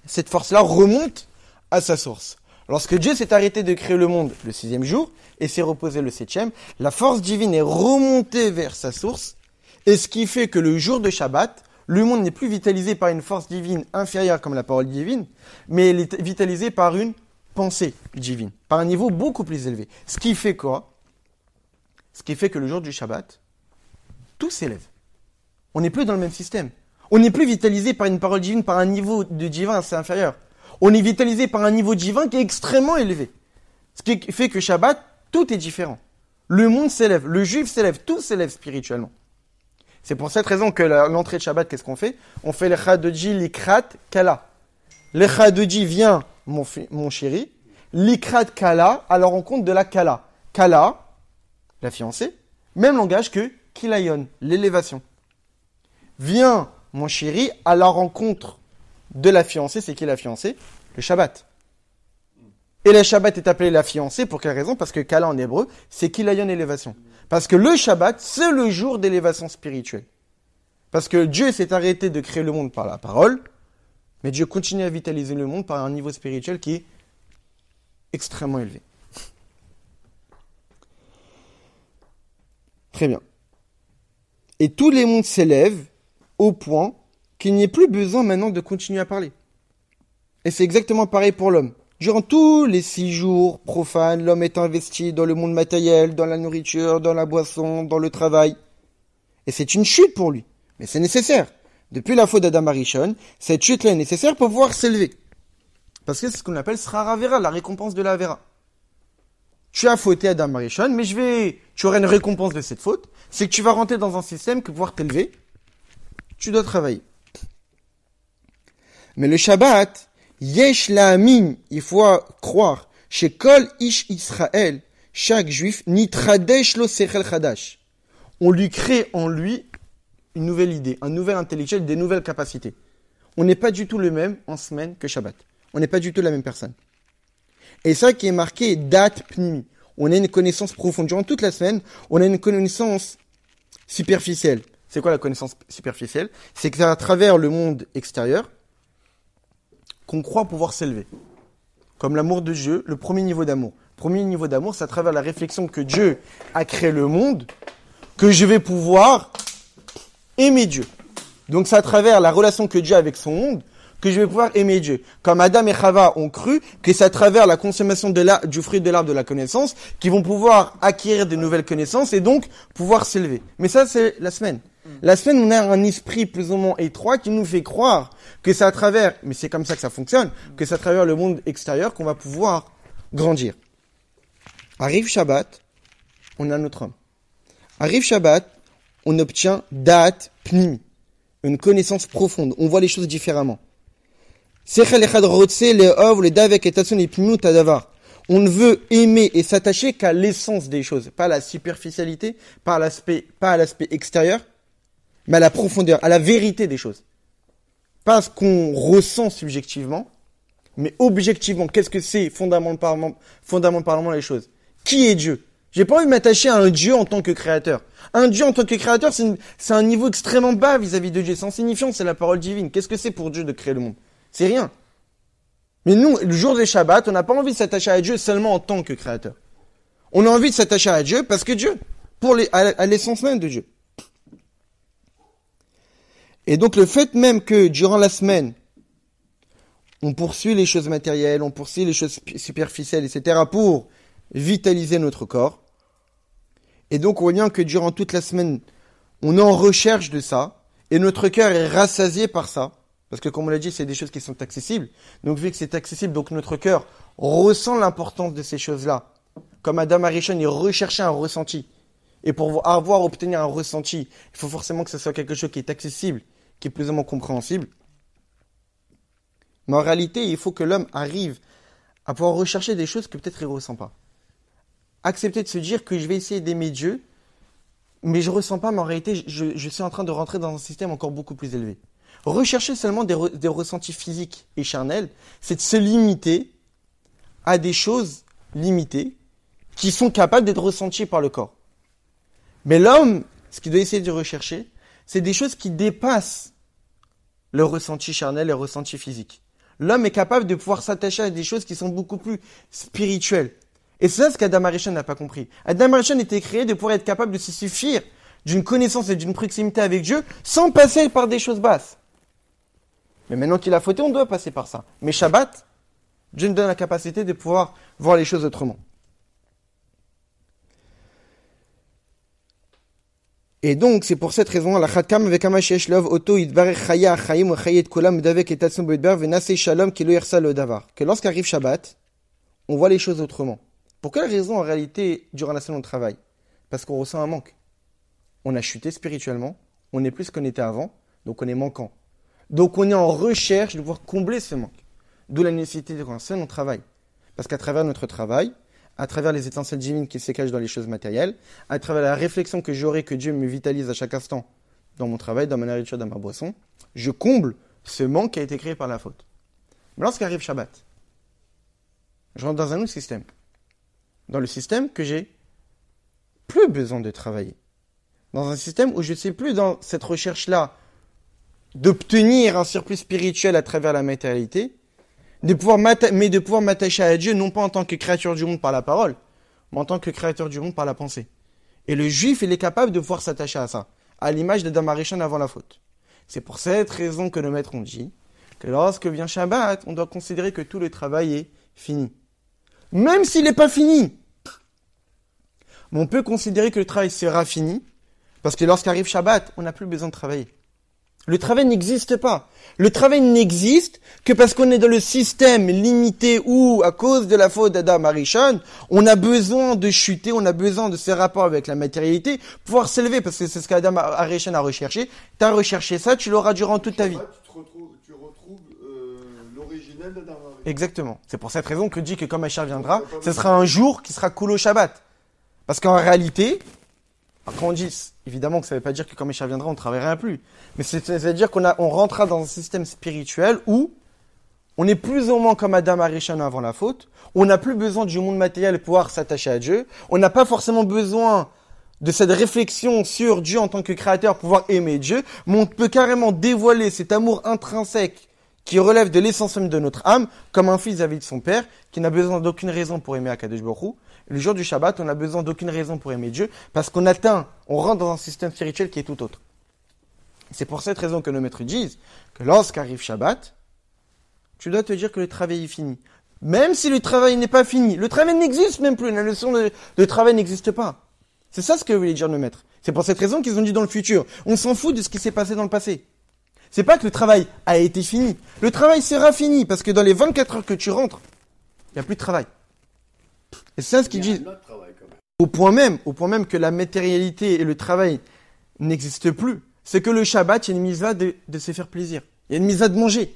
cette force-là remonte à sa source. Lorsque Dieu s'est arrêté de créer le monde le 6e jour et s'est reposé le 7e, la force divine est remontée vers sa source. Et ce qui fait que le jour de Shabbat, le monde n'est plus vitalisé par une force divine inférieure comme la parole divine, mais il est vitalisé par une pensée divine, par un niveau beaucoup plus élevé. Ce qui fait quoi? Ce qui fait que le jour du Shabbat, tout s'élève. On n'est plus dans le même système. On n'est plus vitalisé par une parole divine, par un niveau de divin assez inférieur. On est vitalisé par un niveau divin qui est extrêmement élevé. Ce qui fait que Shabbat, tout est différent. Le monde s'élève, le juif s'élève, tout s'élève spirituellement. C'est pour cette raison que l'entrée de Shabbat, qu'est-ce qu'on fait? On fait l'Echadoji, l'Ikrat, Kala. L'Echadoji vient, mon chéri. L'Ikrat, Kala, à la rencontre de la Kala. Kala, la fiancée, même langage que Kilayon, l'élévation. Vient, mon chéri, à la rencontre de la fiancée. C'est qui la fiancée? Le Shabbat. Et le Shabbat est appelé la fiancée, pour quelle raison? Parce que Kala en hébreu, c'est Kilayon, élévation. Parce que le Shabbat, c'est le jour d'élévation spirituelle. Parce que Dieu s'est arrêté de créer le monde par la parole, mais Dieu continue à vitaliser le monde par un niveau spirituel qui est extrêmement élevé. Très bien. Et tous les mondes s'élèvent au point qu'il n'y ait plus besoin maintenant de continuer à parler. Et c'est exactement pareil pour l'homme. Durant tous les 6 jours profanes, l'homme est investi dans le monde matériel, dans la nourriture, dans la boisson, dans le travail. Et c'est une chute pour lui. Mais c'est nécessaire. Depuis la faute d'Adam Arishon, cette chute-là est nécessaire pour pouvoir s'élever. Parce que c'est ce qu'on appelle Srara Vera, la récompense de la Vera. Tu as fauté Adam Arishon, mais tu auras une récompense de cette faute. C'est que tu vas rentrer dans un système que pour pouvoir t'élever, tu dois travailler. Mais le Shabbat, Yesh la'amin, il faut croire, chez Kol Ish Israël, chaque juif, nitradesh lo sechel chadash. On lui crée en lui une nouvelle idée, un nouvel intellectuel, des nouvelles capacités. On n'est pas du tout le même en semaine que Shabbat. On n'est pas du tout la même personne. Et ça qui est marqué dat pnimi. On a une connaissance profonde. Durant toute la semaine, on a une connaissance superficielle. C'est quoi la connaissance superficielle? C'est que c'est à travers le monde extérieur qu'on croit pouvoir s'élever. Comme l'amour de Dieu, le premier niveau d'amour. Le premier niveau d'amour, c'est à travers la réflexion que Dieu a créé le monde, que je vais pouvoir aimer Dieu. Donc c'est à travers la relation que Dieu a avec son monde, que je vais pouvoir aimer Dieu. Comme Adam et Chava ont cru que c'est à travers la consommation du fruit de l'arbre de la connaissance qu'ils vont pouvoir acquérir de nouvelles connaissances et donc pouvoir s'élever. Mais ça, c'est la semaine. La semaine, on a un esprit plus ou moins étroit qui nous fait croire que c'est à travers, mais c'est comme ça que ça fonctionne, que c'est à travers le monde extérieur qu'on va pouvoir grandir. Arrive Shabbat, on a notre homme. Arrive Shabbat, on obtient Da'at Pnimi, une connaissance profonde. On voit les choses différemment. On ne veut aimer et s'attacher qu'à l'essence des choses, pas à la superficialité, pas à l'aspect extérieur, mais à la profondeur, à la vérité des choses. Pas ce qu'on ressent subjectivement, mais objectivement. Qu'est-ce que c'est fondamentalement les choses? Qui est Dieu? J'ai pas envie de m'attacher à un Dieu en tant que créateur. Un Dieu en tant que créateur, c'est un niveau extrêmement bas vis-à-vis de Dieu. C'est insignifiant, c'est la parole divine. Qu'est-ce que c'est pour Dieu de créer le monde? C'est rien. Mais nous, le jour des Shabbats, on n'a pas envie de s'attacher à Dieu seulement en tant que créateur. On a envie de s'attacher à Dieu parce que Dieu, à l'essence même de Dieu. Et donc le fait même que durant la semaine, on poursuit les choses matérielles, on poursuit les choses superficielles, etc. pour vitaliser notre corps. Et donc on voit bien que durant toute la semaine, on est en recherche de ça, et notre cœur est rassasié par ça. Parce que comme on l'a dit, c'est des choses qui sont accessibles. Donc vu que c'est accessible, donc notre cœur ressent l'importance de ces choses-là. Comme Adam Arishon, il recherchait un ressenti. Et pour obtenir un ressenti, il faut forcément que ce soit quelque chose qui est accessible, qui est plus ou moins compréhensible. Mais en réalité, il faut que l'homme arrive à pouvoir rechercher des choses que peut-être il ne ressent pas. Accepter de se dire que je vais essayer d'aimer Dieu mais je ressens pas, mais en réalité, je suis en train de rentrer dans un système encore beaucoup plus élevé. Rechercher seulement des ressentis physiques et charnels, c'est de se limiter à des choses limitées qui sont capables d'être ressenties par le corps. Mais l'homme, ce qu'il doit essayer de rechercher, c'est des choses qui dépassent le ressenti charnel et le ressenti physique. L'homme est capable de pouvoir s'attacher à des choses qui sont beaucoup plus spirituelles. Et c'est ça ce qu'Adam Arishon n'a pas compris. Adam Arishon était créé de pouvoir être capable de se suffire d'une connaissance et d'une proximité avec Dieu sans passer par des choses basses. Mais maintenant qu'il a fauté, on doit passer par ça. Mais Shabbat, Dieu nous donne la capacité de pouvoir voir les choses autrement. Et donc, c'est pour cette raison, la Khatkam avec Amashesh Lov, Oto, Idbarech Chaya, Chaim, Chayet Kolam, Davek et Tatsum Boidber, Venase Shalom, Kilo Yersa le Davar. Que lorsqu'arrive Shabbat, on voit les choses autrement. Pour quelle raison, en réalité, durant la semaine, on travaille? Parce qu'on ressent un manque. On a chuté spirituellement, on est plus qu'on était avant, donc on est manquant. Donc on est en recherche de pouvoir combler ce manque. D'où la nécessité de commencer, on travaille. Parce qu'à travers notre travail, à travers les étincelles divines qui se cachent dans les choses matérielles, à travers la réflexion que j'aurai, que Dieu me vitalise à chaque instant dans mon travail, dans ma nourriture, dans ma boisson, je comble ce manque qui a été créé par la faute. Mais lorsqu'arrive Shabbat, je rentre dans un autre système. Dans le système que j'ai plus besoin de travailler. Dans un système où je ne suis plus dans cette recherche-là d'obtenir un surplus spirituel à travers la matérialité, de pouvoir m'attacher à Dieu, non pas en tant que créature du monde par la parole, mais en tant que créateur du monde par la pensée. Et le juif, il est capable de pouvoir s'attacher à ça, à l'image d'Adam Arishon avant la faute. C'est pour cette raison que nos maîtres ont dit que lorsque vient Shabbat, on doit considérer que tout le travail est fini. Même s'il n'est pas fini. Mais on peut considérer que le travail sera fini, parce que lorsqu'arrive Shabbat, on n'a plus besoin de travailler. Le travail n'existe pas. Le travail n'existe que parce qu'on est dans le système limité où, à cause de la faute d'Adam Arishon, on a besoin de chuter, on a besoin de ce rapport avec la matérialité pour pouvoir s'élever, parce que c'est ce qu'Adam Arishon a recherché. Tu as recherché ça, tu l'auras durant toute ta vie. Tu retrouves l'originel d'Adam Arishon. Exactement. C'est pour cette raison que dit que quand Mashiach viendra, ce sera un jour qui sera cool au Shabbat. Parce qu'en réalité, quand on dit, évidemment que ça ne veut pas dire que quand Mashiach viendra, on ne travaillera plus. Mais c'est-à-dire on rentrera dans un système spirituel où on est plus ou moins comme Adam Arishon avant la faute. On n'a plus besoin du monde matériel pour pouvoir s'attacher à Dieu. On n'a pas forcément besoin de cette réflexion sur Dieu en tant que créateur pour pouvoir aimer Dieu. Mais on peut carrément dévoiler cet amour intrinsèque qui relève de l'essence même de notre âme, comme un fils vis-à-vis de son père, qui n'a besoin d'aucune raison pour aimer Akadosh Baruch Hu. Le jour du Shabbat, on n'a besoin d'aucune raison pour aimer Dieu, parce qu'on rentre dans un système spirituel qui est tout autre. C'est pour cette raison que nos maîtres disent que lorsqu'arrive Shabbat, tu dois te dire que le travail est fini. Même si le travail n'est pas fini. Le travail n'existe même plus. La notion de travail n'existe pas. C'est ça ce que voulaient dire nos maîtres. C'est pour cette raison qu'ils ont dit dans le futur. On s'en fout de ce qui s'est passé dans le passé. C'est pas que le travail a été fini. Le travail sera fini parce que dans les 24 heures que tu rentres, il n'y a plus de travail. Et c'est ça ce qu'ils disent. Au point même que la matérialité et le travail n'existent plus. C'est que le Shabbat, il y a une mitzvah de se faire plaisir. Il y a une mitzvah de manger.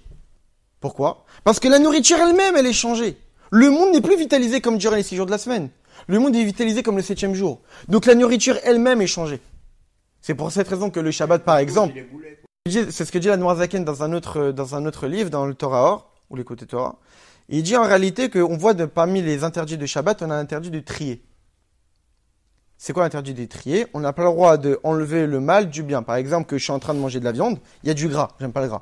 Pourquoi? Parce que la nourriture elle-même, elle est changée. Le monde n'est plus vitalisé comme durant les 6 jours de la semaine. Le monde est vitalisé comme le 7e jour. Donc la nourriture elle-même est changée. C'est pour cette raison que le Shabbat, par exemple, c'est ce que dit la Noirzaken dans un autre livre, dans le Torah Or, ou l'écoute Torah. Il dit en réalité qu'on voit parmi les interdits de Shabbat, on a l'interdit de trier. C'est quoi l'interdit de trier? On n'a pas le droit d'enlever le mal du bien. Par exemple, que je suis en train de manger de la viande, il y a du gras, j'aime pas le gras.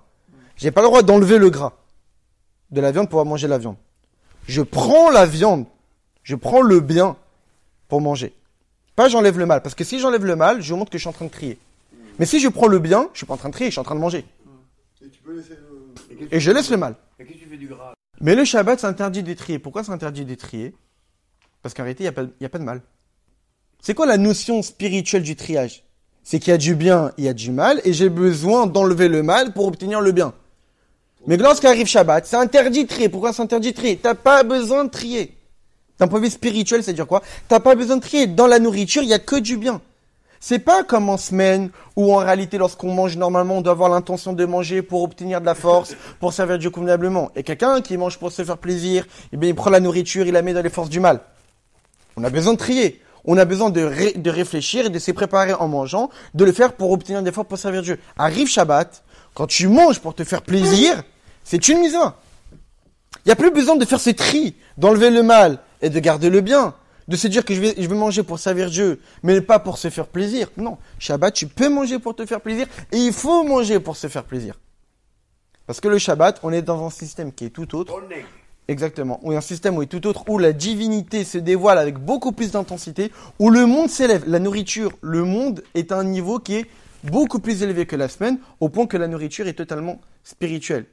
J'ai pas le droit d'enlever le gras de la viande pour pouvoir manger la viande. Je prends la viande, je prends le bien pour manger. Pas j'enlève le mal, parce que si j'enlève le mal, je montre que je suis en train de trier. Mais si je prends le bien, je suis pas en train de trier, je suis en train de manger. Et tu peux laisser Et je laisse le mal. Et qu'est-ce que tu fais du gras? Mais le Shabbat, c'est interdit de trier. Pourquoi c'est interdit de trier? Parce qu'en réalité, il n'y a pas de mal. C'est quoi la notion spirituelle du triage? C'est qu'il y a du bien, il y a du mal, et j'ai besoin d'enlever le mal pour obtenir le bien. Mais lorsqu'arrive Shabbat, c'est interdit de trier. Pourquoi c'est interdit de trier? T'as pas besoin de trier. D'un point de vue spirituel, c'est-à-dire quoi? T'as pas besoin de trier. Dans la nourriture, il y a que du bien. C'est pas comme en semaine, où en réalité, lorsqu'on mange normalement, on doit avoir l'intention de manger pour obtenir de la force, pour servir Dieu convenablement. Et quelqu'un qui mange pour se faire plaisir, eh bien, il prend la nourriture, il la met dans les forces du mal. On a besoin de trier. On a besoin de réfléchir et de se préparer en mangeant, de le faire pour obtenir des efforts pour servir Dieu. Arrive Shabbat, quand tu manges pour te faire plaisir, c'est une mitzvah. Il n'y a plus besoin de faire ce tri, d'enlever le mal et de garder le bien. De se dire que je vais manger pour servir Dieu, mais pas pour se faire plaisir. Non, Shabbat, tu peux manger pour te faire plaisir et il faut manger pour se faire plaisir. Parce que le Shabbat, on est dans un système qui est tout autre. Exactement. Ou un système où est tout autre, où la divinité se dévoile avec beaucoup plus d'intensité, où le monde s'élève. La nourriture, le monde est à un niveau qui est beaucoup plus élevé que la semaine, au point que la nourriture est totalement spirituelle.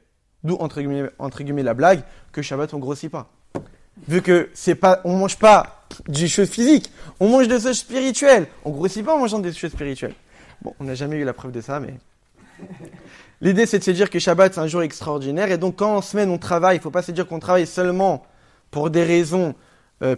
D'où, entre guillemets, la blague que Shabbat, on grossit pas. Vu que on mange pas des choses physiques, on mange des choses spirituelles. On grossit pas en mangeant des choses spirituelles. Bon, on n'a jamais eu la preuve de ça, mais... L'idée, c'est de se dire que Shabbat, c'est un jour extraordinaire. Et donc, quand en semaine, on travaille, il ne faut pas se dire qu'on travaille seulement pour des raisons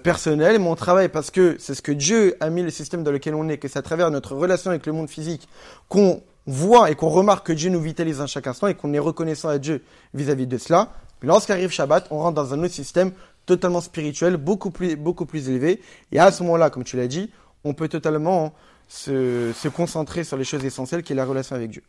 personnelles, mais on travaille parce que c'est ce que Dieu a mis le système dans lequel on est, que c'est à travers notre relation avec le monde physique qu'on voit et qu'on remarque que Dieu nous vitalise à chaque instant et qu'on est reconnaissant à Dieu vis-à-vis de cela. Puis lorsqu'arrive Shabbat, on rentre dans un autre système totalement spirituel, beaucoup plus élevé. Et à ce moment-là, comme tu l'as dit, on peut totalement se concentrer sur les choses essentielles qui est la relation avec Dieu.